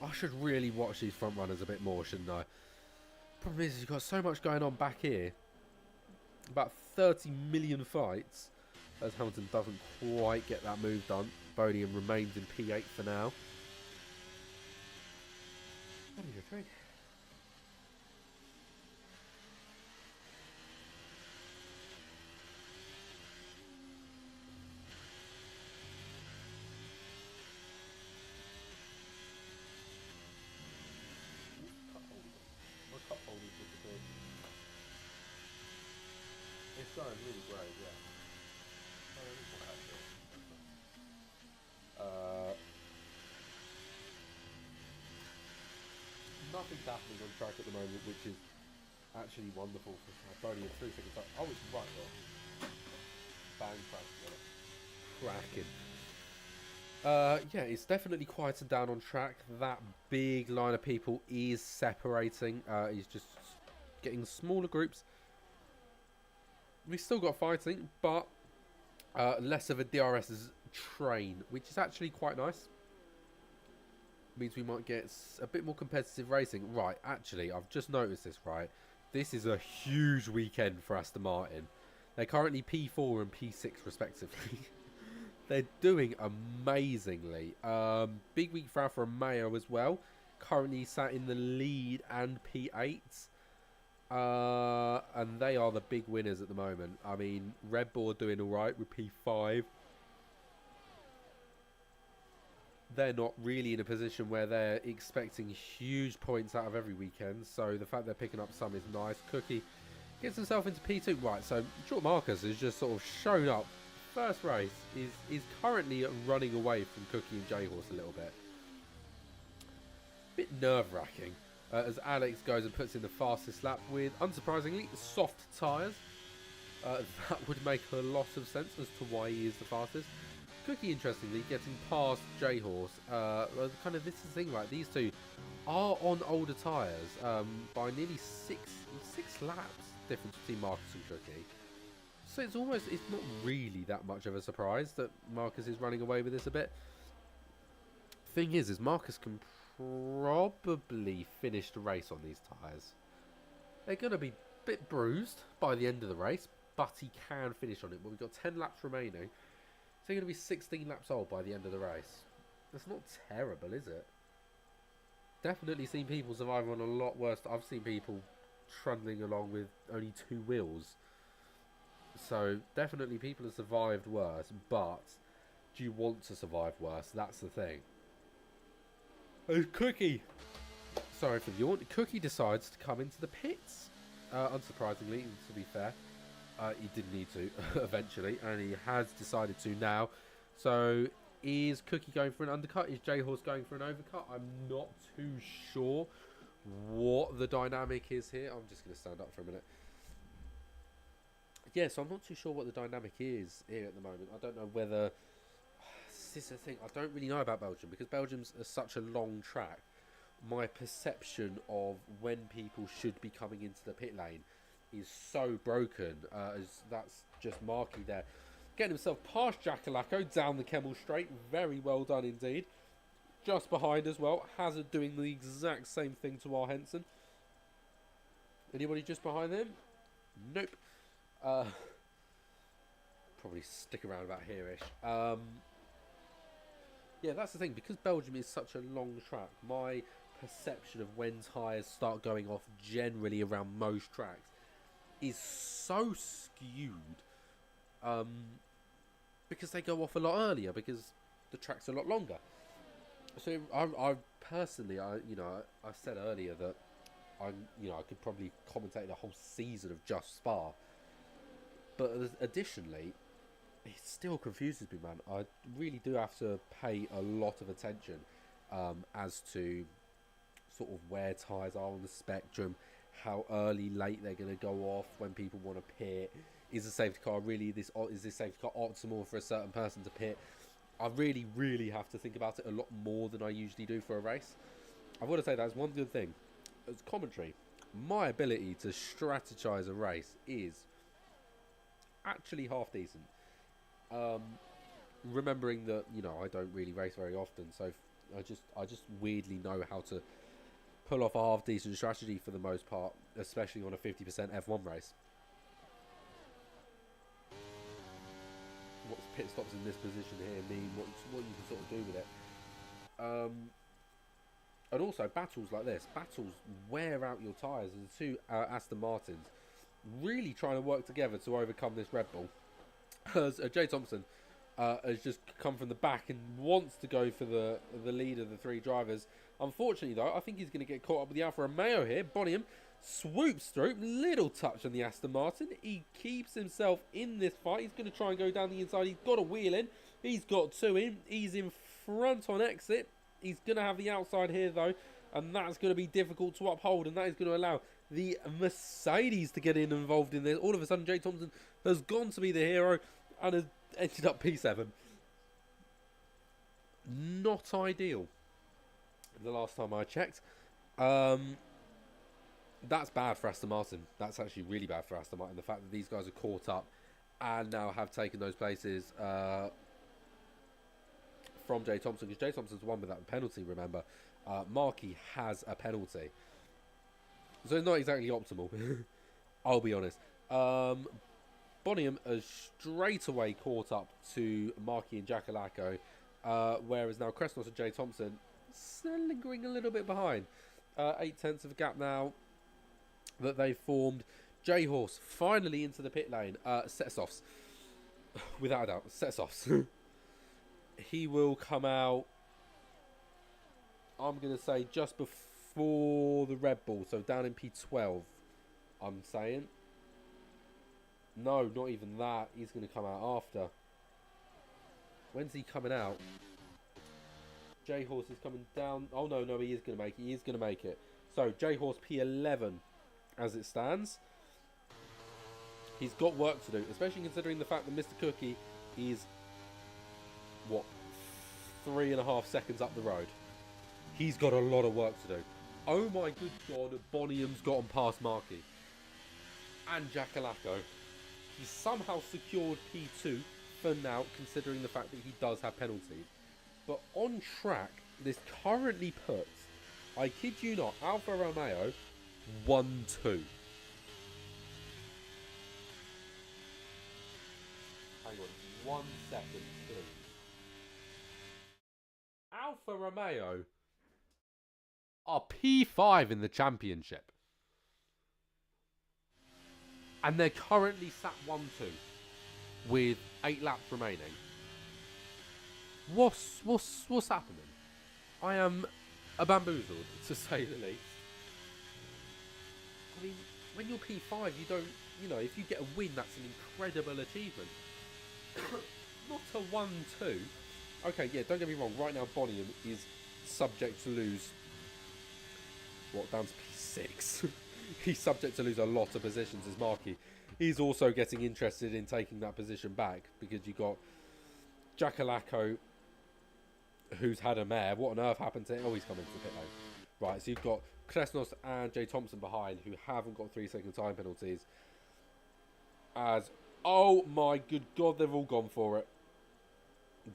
I should really watch these front runners a bit more, shouldn't I? Problem is, you've got so much going on back here. About 30 million fights. As Hamilton doesn't quite get that move done. Bodiam remains in P8 for now. That is your trade. It's going really great, yeah. Nothing's happening on track at the moment, which is actually wonderful for Bodie in 3 seconds. Oh, it's right there. Bang, cracking. Yeah, it's definitely quieted down on track. That big line of people is separating. He's just getting smaller groups. We've still got fighting, but less of a DRS train, which is actually quite nice. Means we might get a bit more competitive racing. Right, actually, I've just noticed this, right? This is a huge weekend for Aston Martin. They're currently P4 and P6 respectively. They're doing amazingly. Big week for Alfa Romeo as well. Currently sat in the lead and P8. And they are the big winners at the moment. I mean, Red Bull are doing alright with P5. They're not really in a position where they're expecting huge points out of every weekend. So the fact they're picking up some is nice. Cookie gets himself into P2. Right, so George Marcus has just sort of shown up. First race is currently running away from Cookie and J-Horse a little bit. Bit nerve-wracking. As Alex goes and puts in the fastest lap with, unsurprisingly, soft tyres. That would make a lot of sense as to why he is the fastest. Cookie, interestingly, getting past J-Horse. Kind of, this is the thing, right? These two are on older tyres by nearly six laps difference between Marcus and Cookie. So it's not really that much of a surprise that Marcus is running away with this a bit. Thing is Marcus can probably finish the race on these tyres. They're going to be a bit bruised by the end of the race, but he can finish on it. But we've got 10 laps remaining. So they're going to be 16 laps old by the end of the race. That's not terrible, is it? Definitely seen people survive on a lot worse. I've seen people trundling along with only 2 wheels. So definitely people have survived worse, but do you want to survive worse? That's the thing. Oh, Cookie! Sorry for the yawn. Cookie decides to come into the pits. Unsurprisingly, to be fair. He didn't need to eventually, and he has decided to now. So is Cookie going for an undercut? Is J-Horse going for an overcut? I'm not too sure what the dynamic is here. I'm just going to stand up for a minute. Yeah, so I'm not too sure what the dynamic is here at the moment. I don't know whether... This is the thing. I don't really know about Belgium, because Belgium's such a long track. My perception of when people should be coming into the pit lane is so broken, as that's just Marky there. Getting himself past Jackalacco down the Kemmel Straight. Very well done indeed. Just behind as well. Hazard doing the exact same thing to our Henson. Anybody just behind him? Nope. Probably stick around about here-ish. Yeah, that's the thing. Because Belgium is such a long track, my perception of when tyres start going off generally around most tracks is so skewed. Because they go off a lot earlier, because the track's a lot longer. So I personally, I said earlier that I could probably commentate the whole season of Just Spa. But additionally, it still confuses me, man. I really do have to pay a lot of attention as to sort of where tyres are on the spectrum, how early, late they're going to go off when people want to pit. Is the safety car really is this safety car optimal for a certain person to pit? I really, really have to think about it a lot more than I usually do for a race. I've got to say that's one good thing. As commentary, my ability to strategize a race is actually half decent. Remembering that, you know, I don't really race very often, so I just weirdly know how to pull off a half decent strategy for the most part, especially on a 50% F1 race. What's pit stops in this position here mean? What you can sort of do with it. And also battles like this, battles wear out your tyres. And the two Aston Martins really trying to work together to overcome this Red Bull. As Jay Thompson has just come from the back and wants to go for the lead of the three drivers. Unfortunately, though, I think he's going to get caught up with the Alfa Romeo here. Bonham swoops through. Little touch on the Aston Martin. He keeps himself in this fight. He's going to try and go down the inside. He's got a wheel in. He's got two in. He's in front on exit. He's going to have the outside here, though. And that's going to be difficult to uphold. And that is going to allow the Mercedes to get involved in this. All of a sudden, Jay Thompson has gone to be the hero and has ended up P7. Not ideal. The last time I checked. That's bad for Aston Martin. That's actually really bad for Aston Martin. The fact that these guys are caught up and now have taken those places from Jay Thompson. Because Jay Thompson's the one without a penalty, remember. Markey has a penalty. So it's not exactly optimal. I'll be honest. Bonham has straight away caught up to Markey and Giacolacco. Whereas now Kresnos and Jay Thompson still lingering a little bit behind. 8/10 of a gap now that they've formed. J Horse finally into the pit lane. Sets-offs. Without a doubt, sets-offs. He will come out, I'm going to say, just before the Red Bull. So down in P12, I'm saying. No, not even that. He's going to come out after. When's he coming out? J Horse is coming down. Oh, no, he is going to make it. He is going to make it. So, J Horse P11 as it stands. He's got work to do, especially considering the fact that Mr. Cookie is, what, 3.5 seconds up the road. He's got a lot of work to do. Oh, my good God, Bonham's gotten past Markey. And Giacolacco. He's somehow secured P2 for now, considering the fact that he does have penalties. But on track, this currently puts, I kid you not, Alfa Romeo 1-2. Hang on, 1 second, please. Alfa Romeo are P5 in the championship. And they're currently sat 1-2 with 8 laps remaining. What's happening? I am bamboozled, to say the least. I mean, when you're P5, you don't, you know, if you get a win, that's an incredible achievement. Not a 1-2. Okay, yeah, don't get me wrong. Right now, Bonham is subject to lose, what, down to P6. He's subject to lose a lot of positions as Markey. He's also getting interested in taking that position back because you got Giacolacco, who's had a mare. What on earth happened to him? Oh, he's coming to the pit lane. Right, so you've got Kresnos and Jay Thompson behind, who haven't got 3-second time penalties. As, oh my good God, they've all gone for it.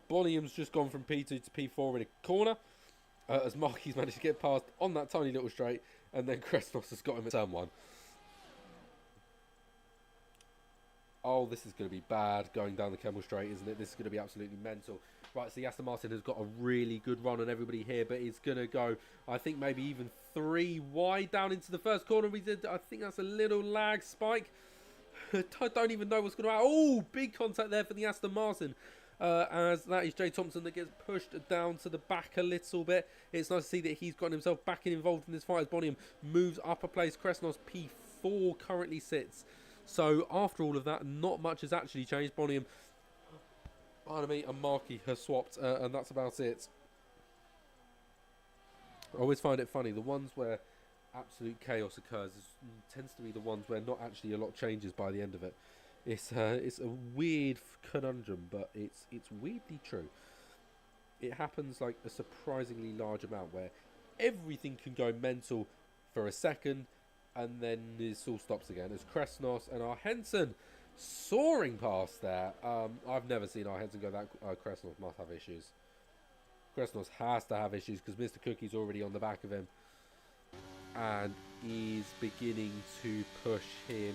Bonham's just gone from P2 to P4 in a corner. As Markey's managed to get past on that tiny little straight. And then Kresnos has got him at turn 1. Oh, this is going to be bad going down the Kemmel Straight, isn't it? This is going to be absolutely mental. Right, so Aston Martin has got a really good run on everybody here, but it's going to go, I think, maybe even 3 wide down into the first corner. I think that's a little lag spike. I don't even know what's going to happen. Oh, big contact there for the Aston Martin. As that is Jay Thompson that gets pushed down to the back a little bit. It's nice to see that he's gotten himself back involved in this fight as Bonham moves up a place. Kresnos P4 currently sits. So after all of that, not much has actually changed. Bonham Barnaby and Markey have swapped, and that's about it. I always find it funny, the ones where absolute chaos occurs tends to be the ones where not actually a lot changes by the end of it. It's a weird conundrum, but it's weirdly true. It happens like a surprisingly large amount where everything can go mental for a second, and then this all stops again. As Kresnos and our Henson soaring past there. I've never seen our Henson go that. Kresnos must have issues. Kresnos has to have issues because Mr. Cookie's already on the back of him, and is beginning to push him.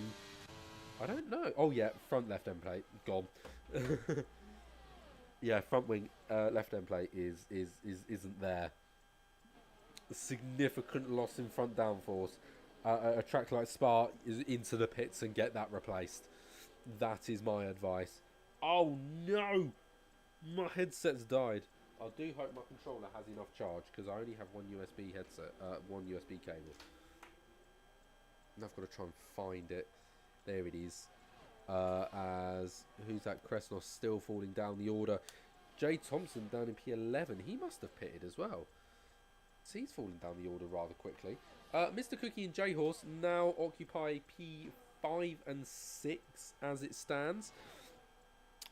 I don't know. Oh yeah, front left end plate gone. Yeah, front wing left end plate isn't there. A significant loss in front downforce. A track like Spa is into the pits and get that replaced. That is my advice. Oh no, my headset's died. I do hope my controller has enough charge because I only have one USB headset, one USB cable. And I've got to try and find it. There it is. As who's that? Kresnos still falling down the order. Jay Thompson down in P11. He must have pitted as well. So he's falling down the order rather quickly. Mr. Cookie and J Horse now occupy P5 and 6 as it stands.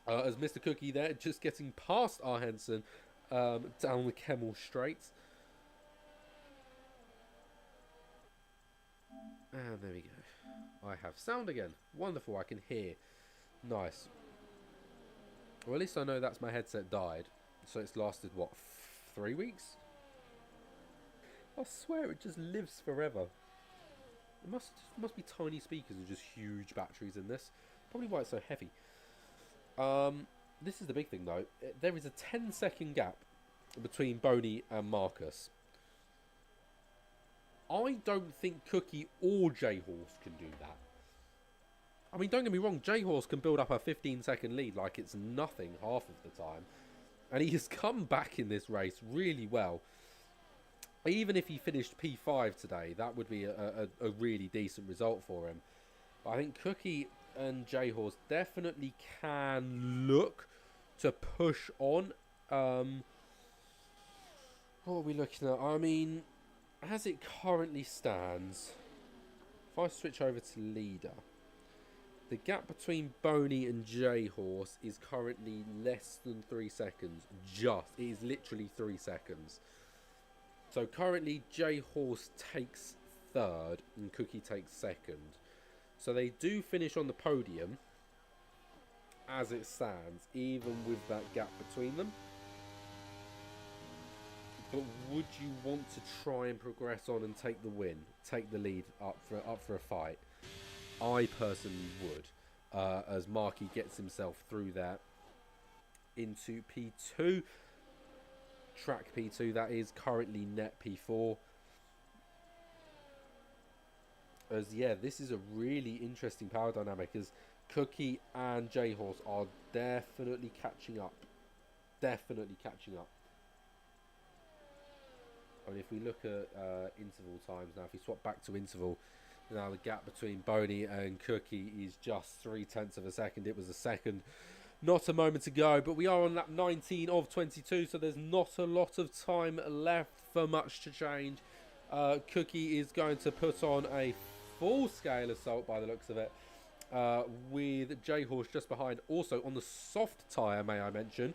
As Mr. Cookie there just getting past our Henson down the Kemmel Straight. And there we go. I have sound again. Wonderful, I can hear. Nice. Well, at least I know that's my headset died. So it's lasted, what, 3 weeks? I swear it just lives forever. It must be tiny speakers and just huge batteries in this. Probably why it's so heavy. This is the big thing though. There is a 10-second gap between Boney and Marcus. I don't think Cookie or J-Horse can do that. I mean, don't get me wrong, J-Horse can build up a 15-second lead like it's nothing half of the time. And he has come back in this race really well. Even if he finished P5 today, that would be a really decent result for him. But I think Cookie and J-Horse definitely can look to push on. What are we looking at? I mean, as it currently stands, if I switch over to leader, the gap between Boney and J-Horse is currently less than 3 seconds. It is literally 3 seconds. So currently J-Horse takes third and Cookie takes second. So they do finish on the podium as it stands, even with that gap between them. But would you want to try and progress on and take the win, take the lead up for a fight? I personally would, as Markey gets himself through that into P2. Track P2, that is currently net P4. As yeah, this is a really interesting power dynamic as Cookie and J-Horse are definitely catching up. Definitely catching up. I mean, if we look at interval times now, if we swap back to interval, now the gap between Boney and Cookie is just 0.3 of a second. It was a second not a moment ago, but we are on lap 19 of 22, so there's not a lot of time left for much to change. Cookie is going to put on a full-scale assault by the looks of it, with J-Horse just behind. Also on the soft tyre, may I mention.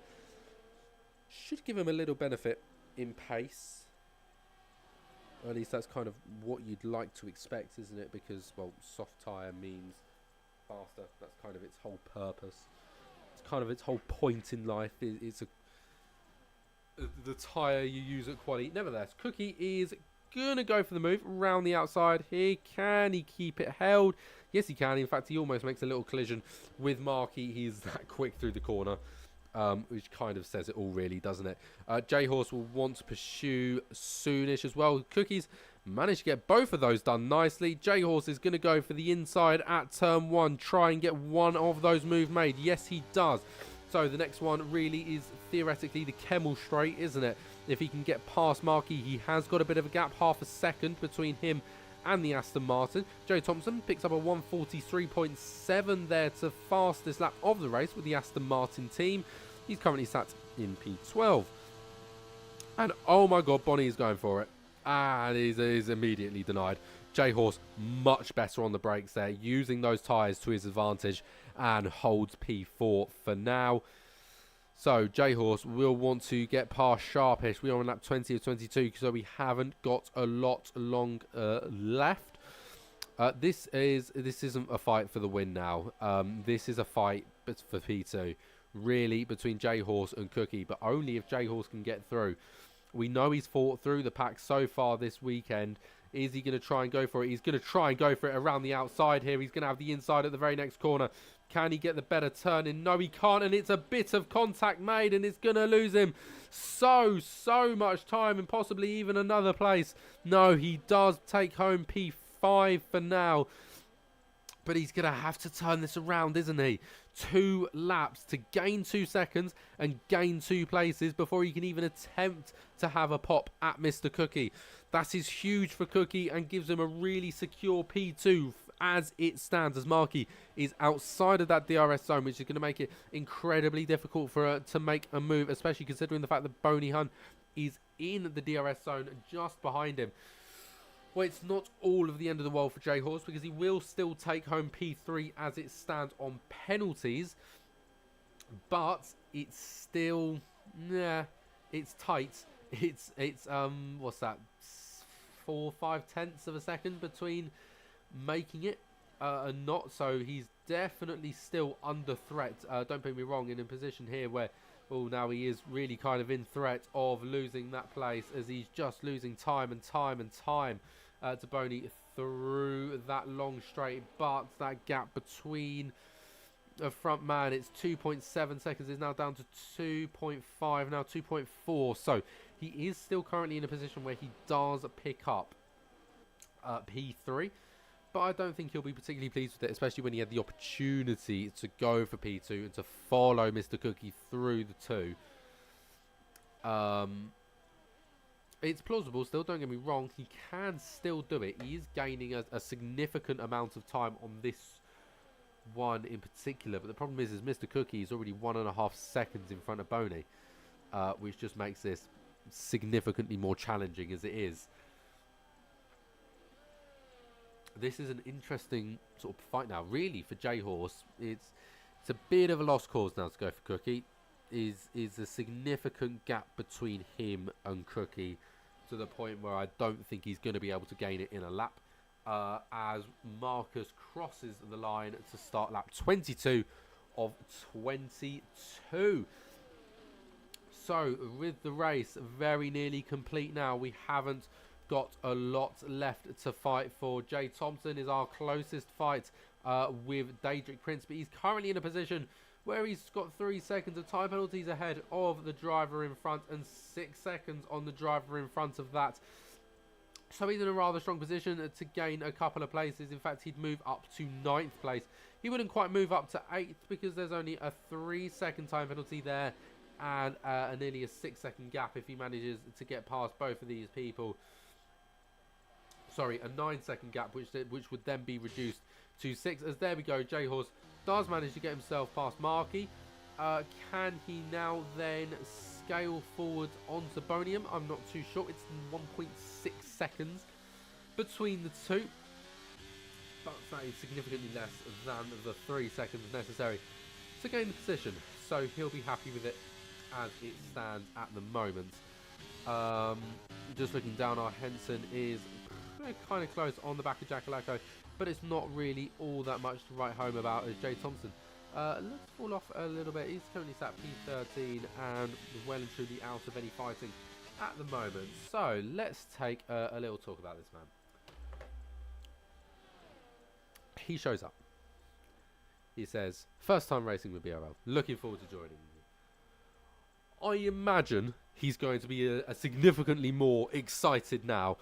Should give him a little benefit in pace. Or at least that's kind of what you'd like to expect, isn't it? Because, well, soft tyre means faster. That's kind of its whole purpose. It's kind of its whole point in life. It's the tyre you use at quali. Nevertheless, Cookie is going to go for the move around the outside here. Can he keep it held? Yes, he can. In fact, he almost makes a little collision with Markey. He's that quick through the corner. Which kind of says it all really, doesn't it? J-Horse will want to pursue soonish as well. Cookie's managed to get both of those done nicely. J-Horse is going to go for the inside at turn 1. Try and get one of those moves made. Yes, he does. So the next one really is theoretically the Kemmel Straight, isn't it? If he can get past Markey, he has got a bit of a gap, half a second between him and the Aston Martin. Joe Thompson picks up a 1:43.7 there to fastest lap of the race with the Aston Martin team. He's currently sat in P12. And oh my god, Bonnie is going for it. And is immediately denied. J-Horse much better on the brakes there, using those tyres to his advantage, and holds P4 for now. So J-Horse will want to get past Sharpish. We are on lap 20 of 22, so we haven't got a lot long left. This isn't a fight for the win now. This is a fight for P2, really, between J-Horse and Cookie, but only if J-Horse can get through. We know he's fought through the pack so far this weekend. Is he going to try and go for it? He's going to try and go for it around the outside here. He's going to have the inside at the very next corner. Can he get the better turn in? No, he can't, and it's a bit of contact made, and it's going to lose him so much time, and possibly even another place. No, he does take home P5 for now, but he's going to have to turn this around, isn't he? 2 laps to gain 2 seconds and gain 2 places before he can even attempt to have a pop at Mr. Cookie. That is huge for Cookie and gives him a really secure P2 as it stands, as Marky is outside of that DRS zone, which is going to make it incredibly difficult for her to make a move, especially considering the fact that Boney Hun is in the DRS zone just behind him. Well, it's not all of the end of the world for J-Horse, because he will still take home P3 as it stands on penalties. But it's still, it's tight. It's what's that? 4-5 tenths of a second between making it and not. So he's definitely still under threat. Don't get me wrong, in a position here where, well, now he is really kind of in threat of losing that place, as he's just losing time and time to Boney through that long straight. But that gap between the front man, it's 2.7 seconds, is now down to 2.5, now 2.4. So he is still currently in a position where he does pick up P3. But I don't think he'll be particularly pleased with it, especially when he had the opportunity to go for P2 and to follow Mr. Cookie through the 2. It's plausible still, don't get me wrong. He can still do it. He is gaining a significant amount of time on this one in particular. But the problem is Mr. Cookie is already 1.5 seconds in front of Boney, which just makes this significantly more challenging as it is. This is an interesting sort of fight now, really, for J-Horse. It's a bit of a lost cause now to go for Cookie. Is a significant gap between him and Cookie, to the point where I don't think he's going to be able to gain it in a lap, as Marcus crosses the line to start lap 22 of 22. So with the race very nearly complete now, we haven't got a lot left to fight for. Jay Thompson is our closest fight with Daedric Prince, but he's currently in a position where he's got 3 seconds of time penalties ahead of the driver in front, and 6 seconds on the driver in front of that. So he's in a rather strong position to gain a couple of places. In fact, he'd move up to 9th place. He wouldn't quite move up to 8th because there's only a 3-second time penalty there, and nearly a 6-second gap if he manages to get past both of these people. Sorry, a 9-second gap, which would then be reduced to 6. As there we go, J-Horse does manage to get himself past Marky. Can he now then scale forward onto Bonium? I'm not too sure. It's 1.6 seconds between the two, but that is significantly less than the 3 seconds necessary to gain the position. So he'll be happy with it as it stands at the moment. Just looking down, our Henson is kind of close on the back of Jackalacko, but it's not really all that much to write home about as Jay Thompson. Let's fall off a little bit. He's currently sat P13 and well and truly out of any fighting at the moment. So let's take a little talk about this man. He shows up. He says, first time racing with BRL. Looking forward to joining you. I imagine he's going to be a significantly more excited now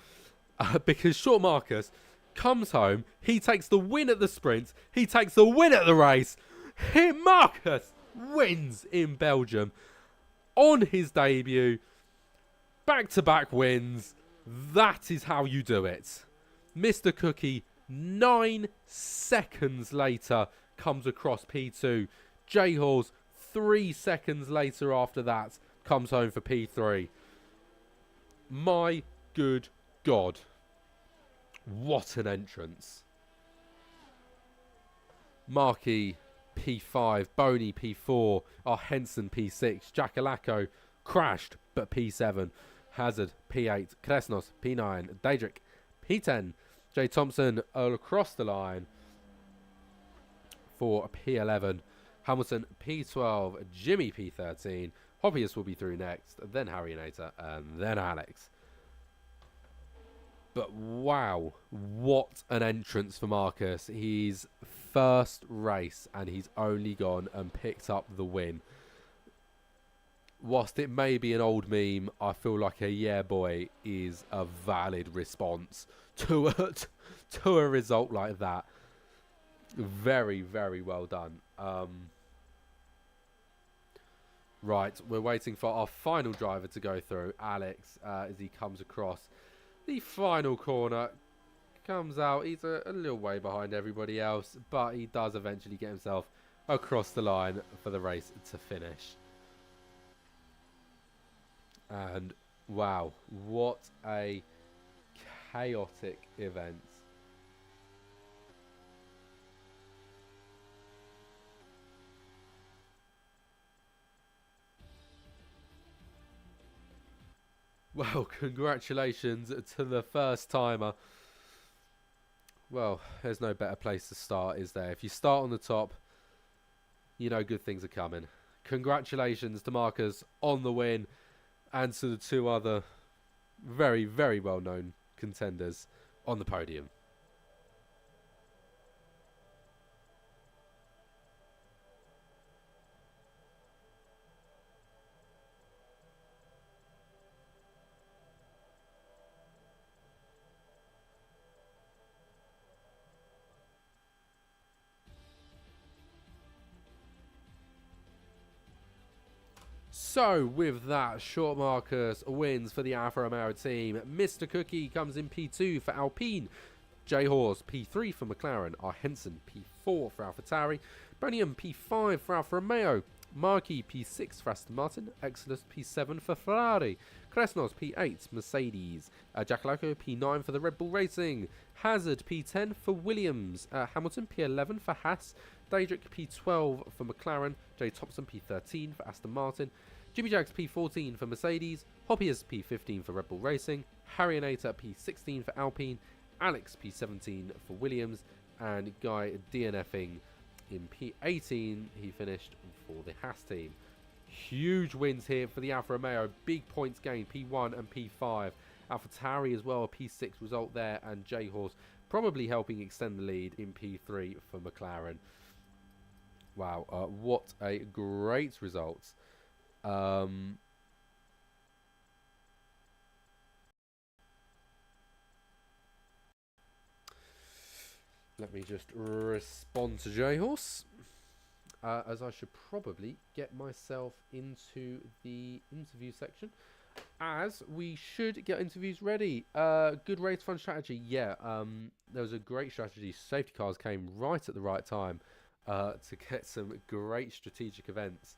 because Short Marcus comes home. He takes the win at the sprint. He takes the win at the race. Marcus wins in Belgium on his debut. Back-to-back wins. That is how you do it. Mr. Cookie, 9 seconds later, comes across P2. J-Horse, 3 seconds later after that, comes home for P3. My good God. What an entrance. Markey P5, Boney P4, Henson P6, Jackalacco crashed but P7, Hazard P8, Kresnos P9, Daedric P10, Jay Thompson across the line for P11, Hamilton P12, Jimmy P13, Hobbyist will be through next, then Harry Nater, and then Alex. But wow, what an entrance for Marcus. His first race and he's only gone and picked up the win. Whilst it may be an old meme, I feel like a yeah boy is a valid response to a result like that. Very, very well done. Right, we're waiting for our final driver to go through, Alex, as he comes across the final corner. Comes out, he's a little way behind everybody else, but he does eventually get himself across the line for the race to finish. And wow, what a chaotic event. Well, congratulations to the first timer. Well, there's no better place to start, is there? If you start on the top, you know good things are coming. Congratulations to Marcus on the win and to the two other very, very well-known contenders on the podium. So, with that, Short Marcus wins for the Alfa Romeo team. Mr. Cookie comes in P2 for Alpine. J-Horse P3 for McLaren. Henson P4 for AlphaTauri. Bonium P5 for Alfa Romeo. Markey P6 for Aston Martin. Exodus P7 for Ferrari. Kresnos P8 Mercedes. Jackalacco P9 for the Red Bull Racing. Hazard P10 for Williams. Hamilton P11 for Haas. Daedric P12 for McLaren. Jay Thompson P13 for Aston Martin. Jimmy Jags P14 for Mercedes. Hoppiers P15 for Red Bull Racing. Harrianator P16 for Alpine. Alex P17 for Williams. And Guy DNFing in P18. He finished for the Haas team. Huge wins here for the Alfa Romeo. Big points gained, P1 and P5. AlphaTauri as well, a P6 result there. And J-Horse probably helping extend the lead in P3 for McLaren. Wow, what a great result. Let me just respond to J-Horse. As I should probably get myself into the interview section. As we should get interviews ready. Good race, fun strategy. Yeah, there was a great strategy. Safety cars came right at the right time to get some great strategic events.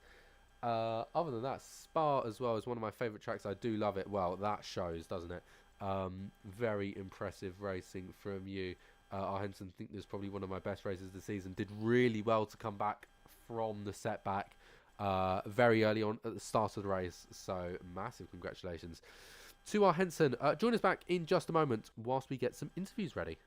Other than that, Spa as well is one of my favourite tracks. I do love it. Well, that shows, doesn't it? Very impressive racing from you. Henson, think this is probably one of my best races of the season. Did really well to come back from the setback very early on at the start of the race. So, massive congratulations to Henson. Join us back in just a moment whilst we get some interviews ready.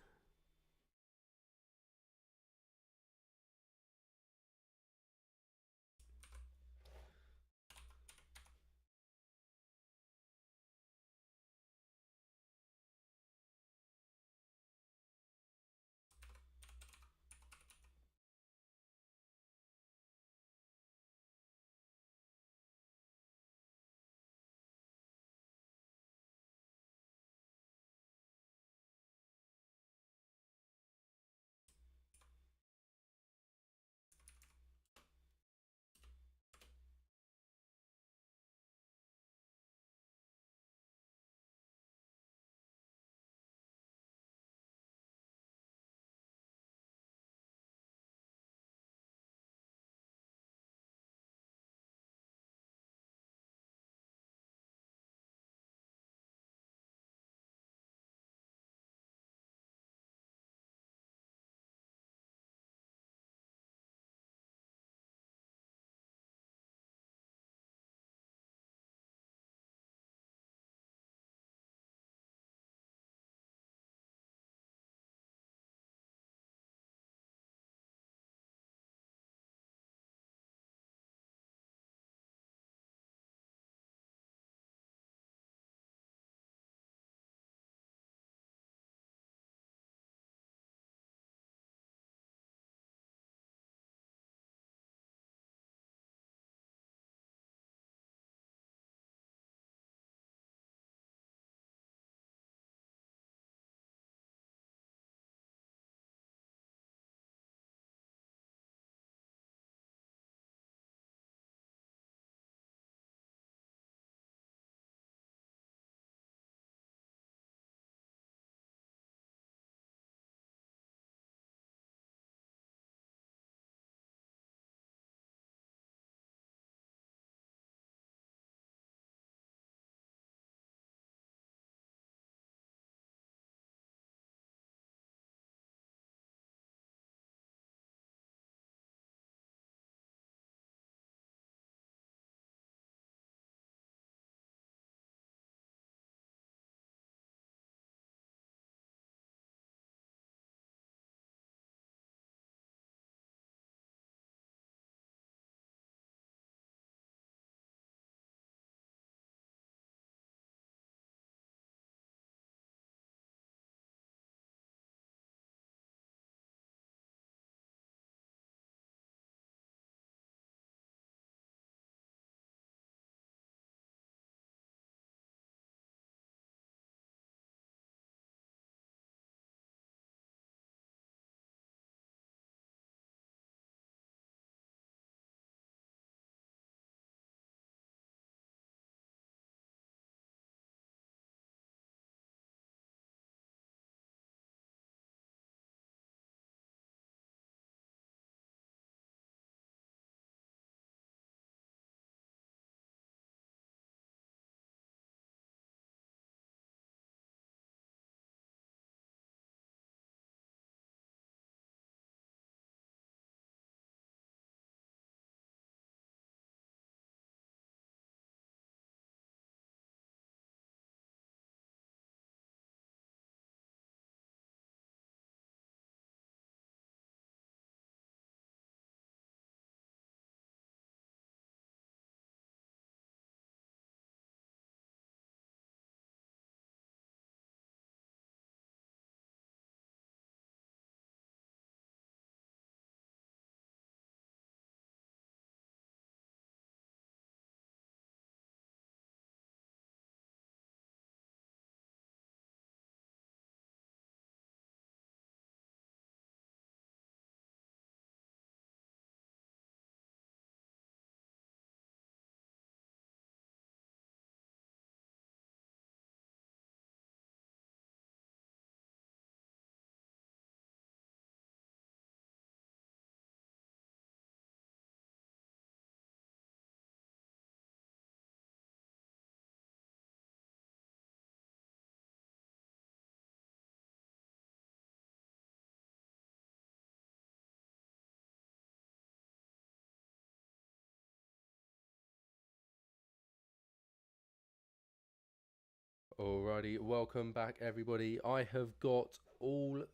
Alrighty, welcome back everybody. I have got all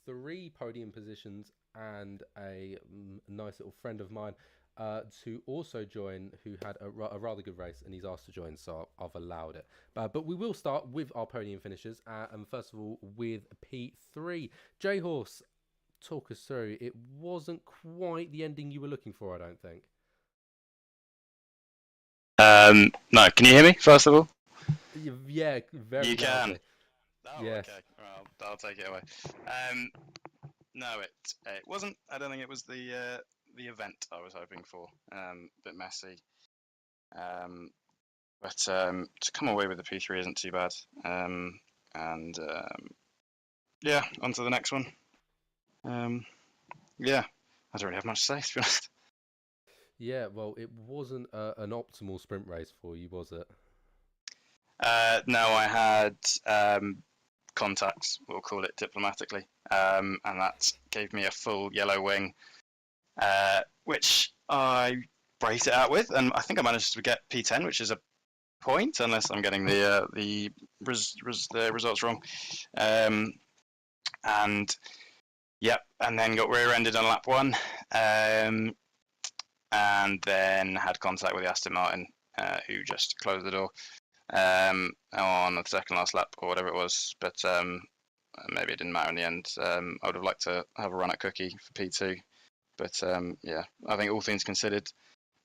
three podium positions and a nice little friend of mine to also join who had a rather good race and he's asked to join, so I've allowed it. But we will start with our podium finishers and first of all with P3. J-Horse, talk us through. It wasn't quite the ending you were looking for, I don't think. No, can you hear me, first of all? Yeah, very You loudly. can. Oh, Yes. okay. Well, I'll take it away. No, it wasn't. I don't think it was the event I was hoping for. A bit messy. But to come away with the P3 isn't too bad. And yeah, on to the next one. Yeah, I don't really have much to say, to be honest. Yeah, well, it wasn't an optimal sprint race for you, was it? No, I had contacts, we'll call it diplomatically, and that gave me a full yellow wing, which I braked it out with, and I think I managed to get P10, which is a point, unless I'm getting the results wrong. And yep, and then got rear-ended on lap one, and then had contact with the Aston Martin, who just closed the door on the second last lap or whatever it was, but maybe it didn't matter in the end. I would have liked to have a run at Cookie for P2, but yeah, I think all things considered,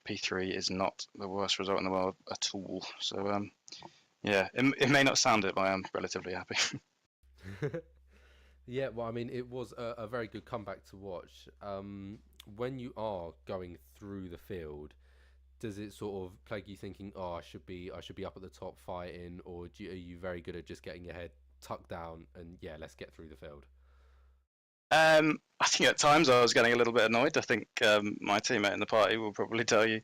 P3 is not the worst result in the world at all. So yeah, it may not sound it, but I am relatively happy. Yeah, well, I mean, it was a very good comeback to watch. When you are going through the field, does it sort of plague you thinking, "Oh, I should be up at the top fighting," or are you very good at just getting your head tucked down and yeah, let's get through the field? I think at times I was getting a little bit annoyed. I think my teammate in the party will probably tell you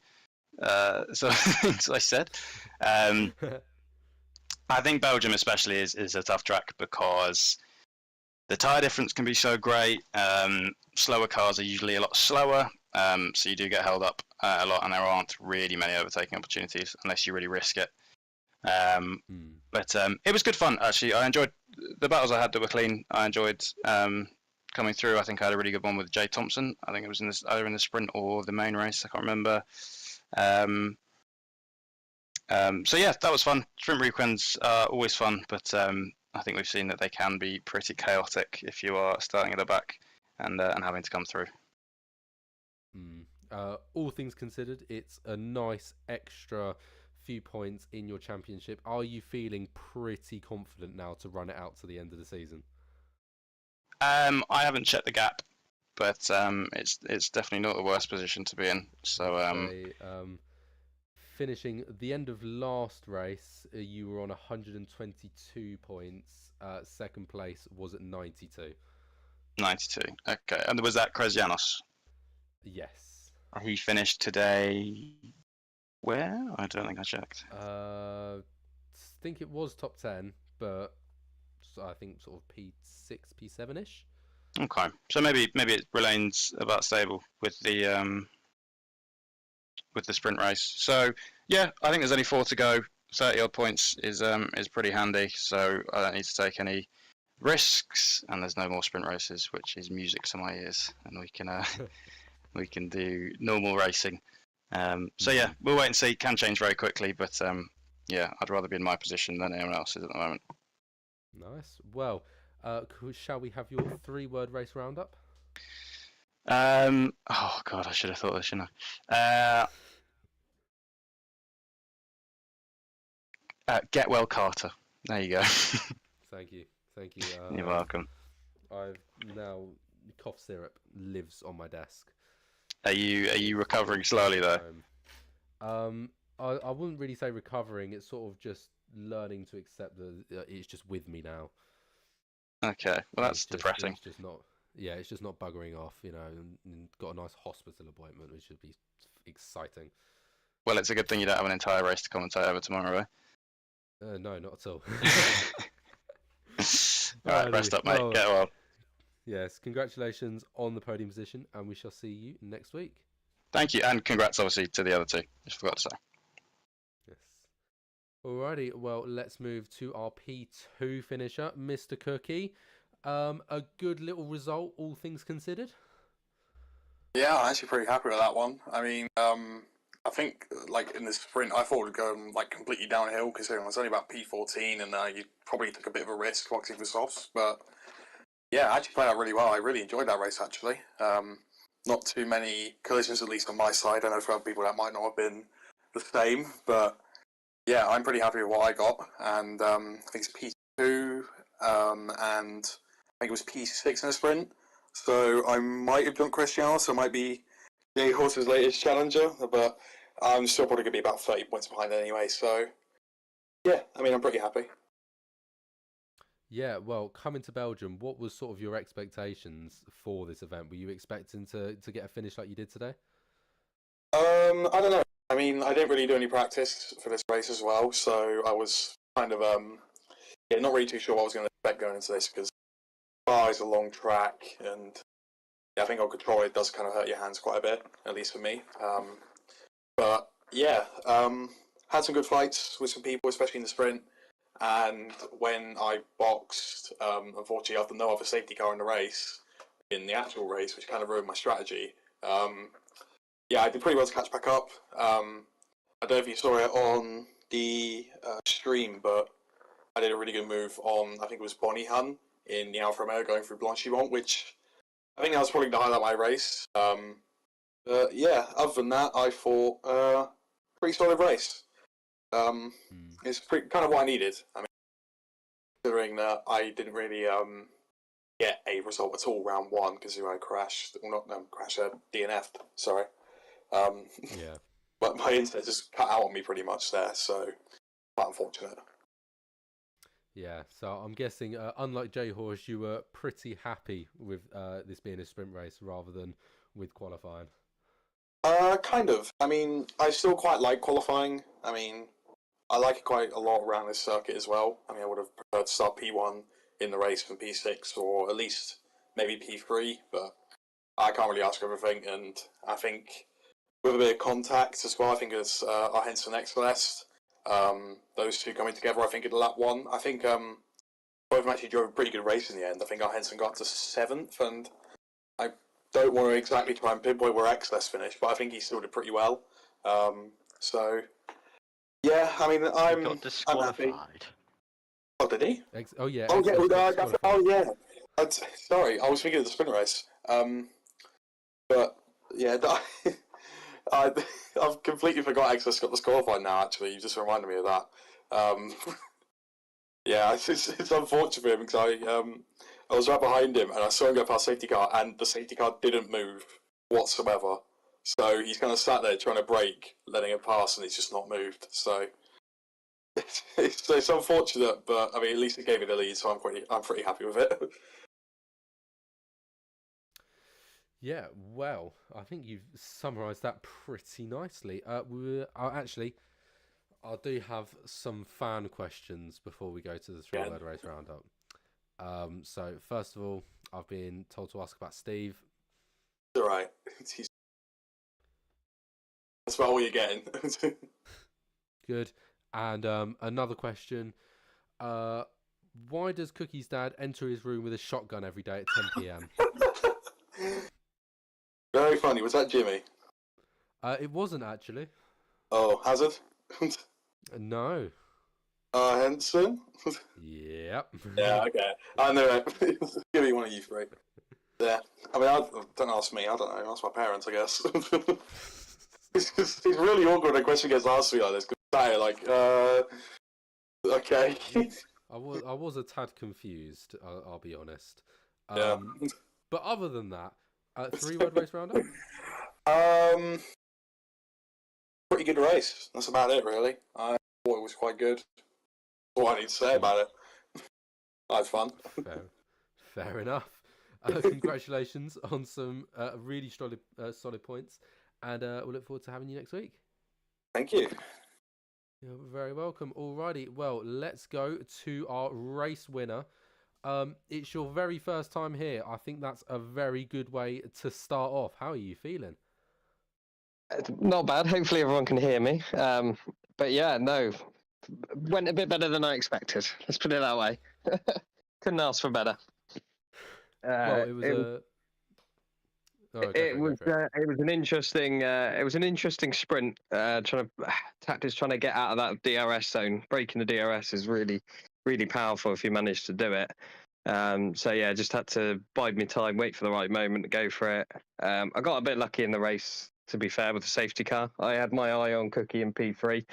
some things I said. Um, I think Belgium especially is a tough track because the tyre difference can be so great. Slower cars are usually a lot slower, so you do get held up a lot, and there aren't really many overtaking opportunities unless you really risk it. Hmm. But it was good fun, actually. I enjoyed the battles I had that were clean. I enjoyed coming through. I think I had a really good one with Jay Thompson. I think it was in this, either in the sprint or the main race. I can't remember. Um, so yeah, that was fun. Sprint weekends are always fun, but I think we've seen that they can be pretty chaotic if you are starting at the back and having to come through. All things considered, it's a nice extra few points in your championship. Are you feeling pretty confident now to run it out to the end of the season? I haven't checked the gap, but it's definitely not the worst position to be in. So Say, finishing the end of last race, you were on 122 points. Second place was at 92. 92. Okay, and was that Kresianos? Yes. He finished today. Where? I don't think I checked. Think it was top 10, but I think sort of P6, P7 ish. Okay, so maybe it remains about stable with the sprint race. So yeah, I think there's only 4 to go. 30 odd points is pretty handy. So I don't need to take any risks, and there's no more sprint races, which is music to my ears, and we can do normal racing. So yeah, we'll wait and see. Can change very quickly, but yeah, I'd rather be in my position than anyone else's at the moment. Nice. Well, shall we have your 3-word race roundup? Oh god, I should have thought this, shouldn't I? Get well, Carter. There you go. Thank you. Thank you. You're welcome. I've now cough syrup lives on my desk. Are you recovering slowly though? I wouldn't really say recovering. It's sort of just learning to accept that it's just with me now. Okay, well that's depressing. It's just not. Yeah, it's just not buggering off. And got a nice hospital appointment, which should be exciting. Well, it's a good thing you don't have an entire race to commentate over tomorrow, eh? No, not at all. All right, rest up, mate. Well, Get well. yes, congratulations on the podium position, and we shall see you next week. Thank you, and congrats, obviously, to the other two. Just forgot to say. Yes. Alrighty, well, let's move to our P2 finisher, Mr. Cookie. A good little result, all things considered. Yeah, I'm actually pretty happy with that one. I mean, I think like in the sprint, I thought it would go like completely downhill considering it was only about P14, and you probably took a bit of a risk boxing for softs. But yeah, I actually played out really well. I really enjoyed that race actually. Not too many collisions, at least on my side. I know for other people that might not have been the same, but yeah, I'm pretty happy with what I got. And I think it's P2, and I think it was P6 in the sprint. So I might have jumped Cristiano, so I might be Jay Horse's latest challenger, but I'm still probably going to be about 30 points behind anyway. So yeah, I mean, I'm pretty happy. Yeah, well, coming to Belgium, what was sort of your expectations for this event? Were you expecting to get a finish like you did today? I don't know. I mean, I didn't really do any practice for this race as well, so I was kind of yeah, not really too sure what I was going to expect going into this because bar is a long track, and yeah, I think on control it does kind of hurt your hands quite a bit, at least for me. But yeah, had some good fights with some people, especially in the sprint. And when I boxed, unfortunately, after no other safety car in the race, in the actual race, which kind of ruined my strategy. Yeah, I did pretty well to catch back up. I don't know if you saw it on the stream, but I did a really good move on, I think it was Bonnie Hun in the Alfa Romeo going through Blanchimont, which I think that was probably the highlight of my race. Yeah, other than that, I thought pretty solid race. Hmm. It's pretty, kind of what I needed. I mean, considering that I didn't really get a result at all round one because I crashed, well, not crashed, DNF'd, sorry. Um, Yeah. but my internet just cut out on me pretty much there, so quite unfortunate. Yeah, so I'm guessing, unlike J Horse, you were pretty happy with this being a sprint race rather than with qualifying. Kind of. I mean, I still quite like qualifying. I mean, I like it quite a lot around this circuit as well. I mean, I would have preferred to start P1 in the race from P6 or at least maybe P3, but I can't really ask for everything. And I think with a bit of contact as well, I think it's our Henson X Celeste. Those two coming together, I think, in lap one. I think both of them actually drove a pretty good race in the end. I think our Henson got to 7th, and I don't want to exactly try and pinpoint where X-Less finished, but I think he still did pretty well. So yeah, I mean, He got I'm happy. disqualified. Oh, did he? Oh yeah, Oh yeah, Exodus got disqualified. oh yeah. Sorry, I was thinking of the sprint race. But yeah, I, I've completely forgot X-Less got disqualified now. Actually, you just reminded me of that. Yeah, it's unfortunate for him because I was right behind him and I saw him go past safety car and the safety car didn't move whatsoever. So he's kind of sat there trying to brake, letting it pass, and it's just not moved. So it's unfortunate, but I mean at least it gave me the lead, so I'm pretty happy with it. Yeah, well, I think you've summarised that pretty nicely. Actually, I do have some fan questions before we go to the three-word race roundup. So first of all, I've been told to ask about Steve. It's all right. That's about all you're getting. Good. And another question. Why does Cookie's dad enter his room with a shotgun every day at 10 p.m? Very funny. Was that Jimmy? It wasn't actually. Oh, Hazard? No. Henson? Yep. Yeah, okay. I know it. Give me one of you three. Yeah. I mean, don't ask me. I don't know. Ask my parents, I guess. It's really awkward when a question gets asked me like this. Because like, okay. I was a tad confused. I'll be honest. Yeah. But other than that, three-word race roundup. Pretty good race. That's about it, really. I thought it was quite good. That's all I need to say about it. I had fun. Fair enough. Congratulations on some really solid points, and we'll look forward to having you next week. Thank you. You're very welcome. Alrighty, well, let's go to our race winner. It's your very first time here. I think that's a very good way to start off. How are you feeling? Not bad. Hopefully everyone can hear me. But yeah, no, went a bit better than I expected. Let's put it that way. Couldn't ask for better. Well, it was a. Oh, go for it. Go for it. It was an interesting sprint. Trying to get out of that DRS zone. Breaking the DRS is really powerful if you manage to do it. So yeah, just had to bide my time, wait for the right moment to go for it. I got a bit lucky in the race, to be fair, with the safety car. I had my eye on Cookie and P3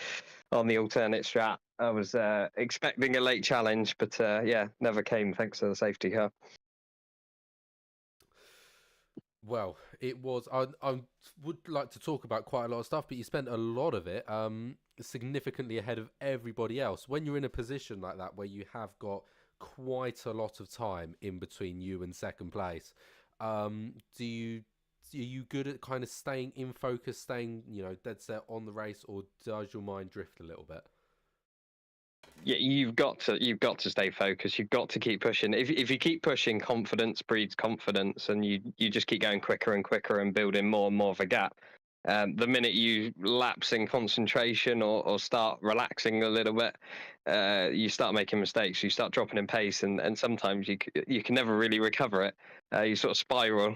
on the alternate strat. I was expecting a late challenge, but yeah, never came thanks to the safety car. Well, it was. I would like to talk about quite a lot of stuff, but you spent a lot of it significantly ahead of everybody else. When you're in a position like that where you have got quite a lot of time in between you and second place, are you good at kind of staying in focus, staying dead set on the race, or does your mind drift a little bit? Yeah, you've got to stay focused. You've got to keep pushing. If you keep pushing, confidence breeds confidence, and you just keep going quicker and quicker and building more and more of a gap. The minute you lapse in concentration or start relaxing a little bit, you start making mistakes. You start dropping in pace, and sometimes you can never really recover it. You sort of spiral.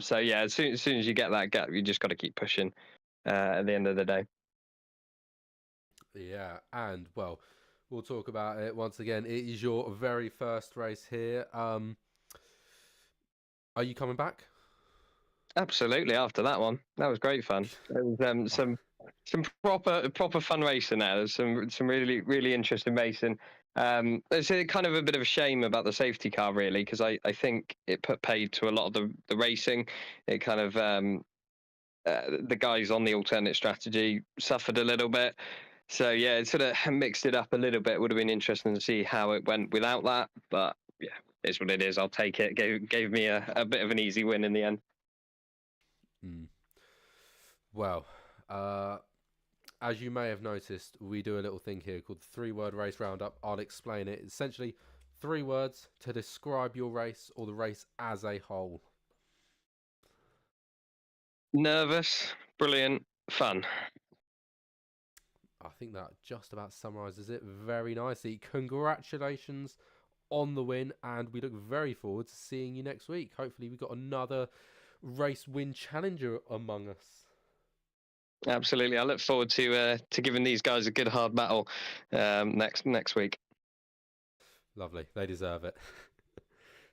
So yeah, as soon as you get that gap, you just got to keep pushing. At the end of the day. Yeah, and well, we'll talk about it once again. It is your very first race here. Are you coming back? Absolutely. After that one, that was great fun. There was some proper fun racing there. There's some really interesting racing. It's kind of a bit of a shame about the safety car, really, because I think it put paid to a lot of the racing. It kind of the guys on the alternate strategy suffered a little bit. So yeah, it sort of mixed it up a little bit. Would have been interesting to see how it went without that, but yeah, it's what it is. I'll take it. Gave me a bit of an easy win in the end. Well, as you may have noticed, we do a little thing here called the 3-word race roundup. I'll explain it. Essentially, 3 words to describe your race or the race as a whole. Nervous, brilliant, fun. I think that just about summarises it very nicely. Congratulations on the win, and we look very forward to seeing you next week. Hopefully we've got another race win challenger among us. Absolutely. I look forward to giving these guys a good hard battle next week. Lovely. They deserve it.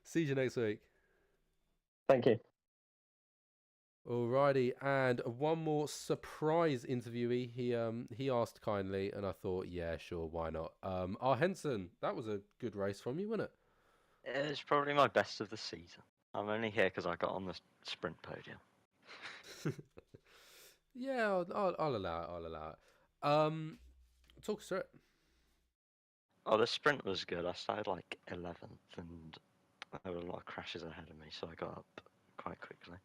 See you next week. Thank you. Alrighty, and one more surprise interviewee. He asked kindly, and I thought, yeah, sure, why not? Henson, that was a good race from you, wasn't it? It's probably my best of the season. I'm only here because I got on the sprint podium. Yeah, I'll allow it. I'll allow it. Talk us through it. Oh, the sprint was good. I started like 11th, and there were a lot of crashes ahead of me, so I got up quite quickly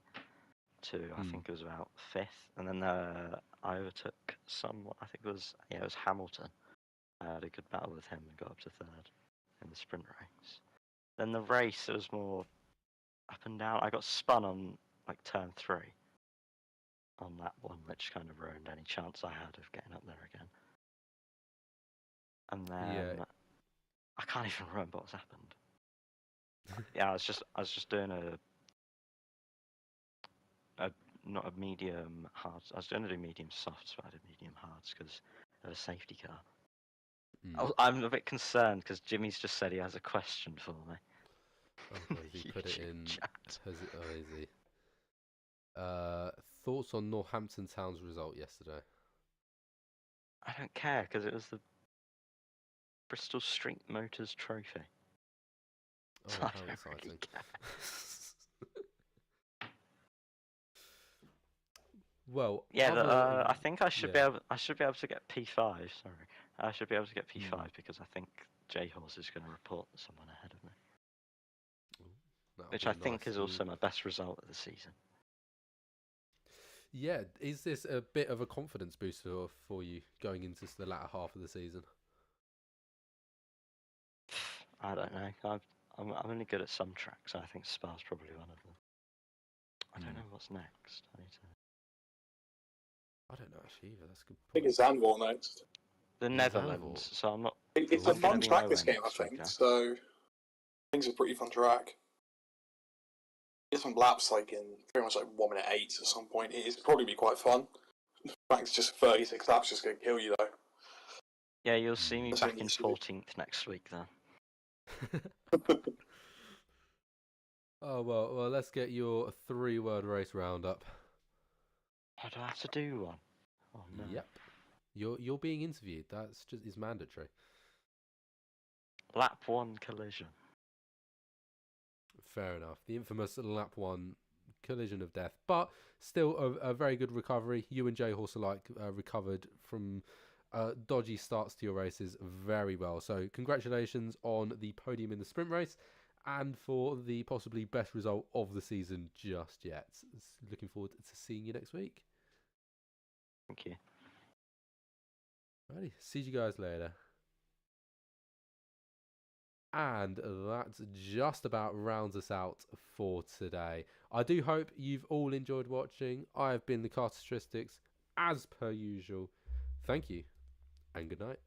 to I think it was about 5th, and then I overtook someone. I think it was Hamilton. I had a good battle with him and got up to 3rd in the sprint race. Then the race, it was more up and down. I got spun on like turn 3 on that one, which kind of ruined any chance I had of getting up there again. And then I can't even remember what's happened. Yeah, I was just doing not a medium hard. I was going to do medium softs, but I did medium hards because of a safety car. I'm a bit concerned because Jimmy's just said he has a question for me. Oh, has he put it in? Is he? Thoughts on Northampton Town's result yesterday? I don't care because it was the Bristol Street Motors Trophy. Oh, how exciting! Really well, yeah, I think I should be able. I should be able to get P5. Sorry, I should be able to get P5 because I think J Horse is going to report someone ahead of me, which I think is also my best result of the season. Yeah, is this a bit of a confidence booster for you going into the latter half of the season? I don't know. I'm only good at some tracks. I think Spa's probably one of them. I don't know what's next. I don't know actually either. That's a good point. I think it's Zandvoort next. the Zandvoort. Netherlands. So I'm not. It's Ooh. a I'm gonna fun be track, nowhere this game, I next week think. now. So, I think it's a pretty fun track. Get some laps like in pretty much like 1 minute 8 at some point. It's probably be quite fun. In fact, it's just 36 laps just gonna kill you though. Yeah, you'll see me That's back what in you should do. 14th next week then. Oh well, let's get your 3-word race roundup. Oh, do I have to do one? Oh no. Yep. You're being interviewed. That's just is mandatory. Lap 1 collision. Fair enough. The infamous lap 1 collision of death, but still a very good recovery. You and Jay Horse alike recovered from dodgy starts to your races very well. So congratulations on the podium in the sprint race and for the possibly best result of the season just yet. Looking forward to seeing you next week. Thank you. Alrighty, see you guys later. And that just about rounds us out for today. I do hope you've all enjoyed watching. I have been the Carteristics as per usual. Thank you and good night.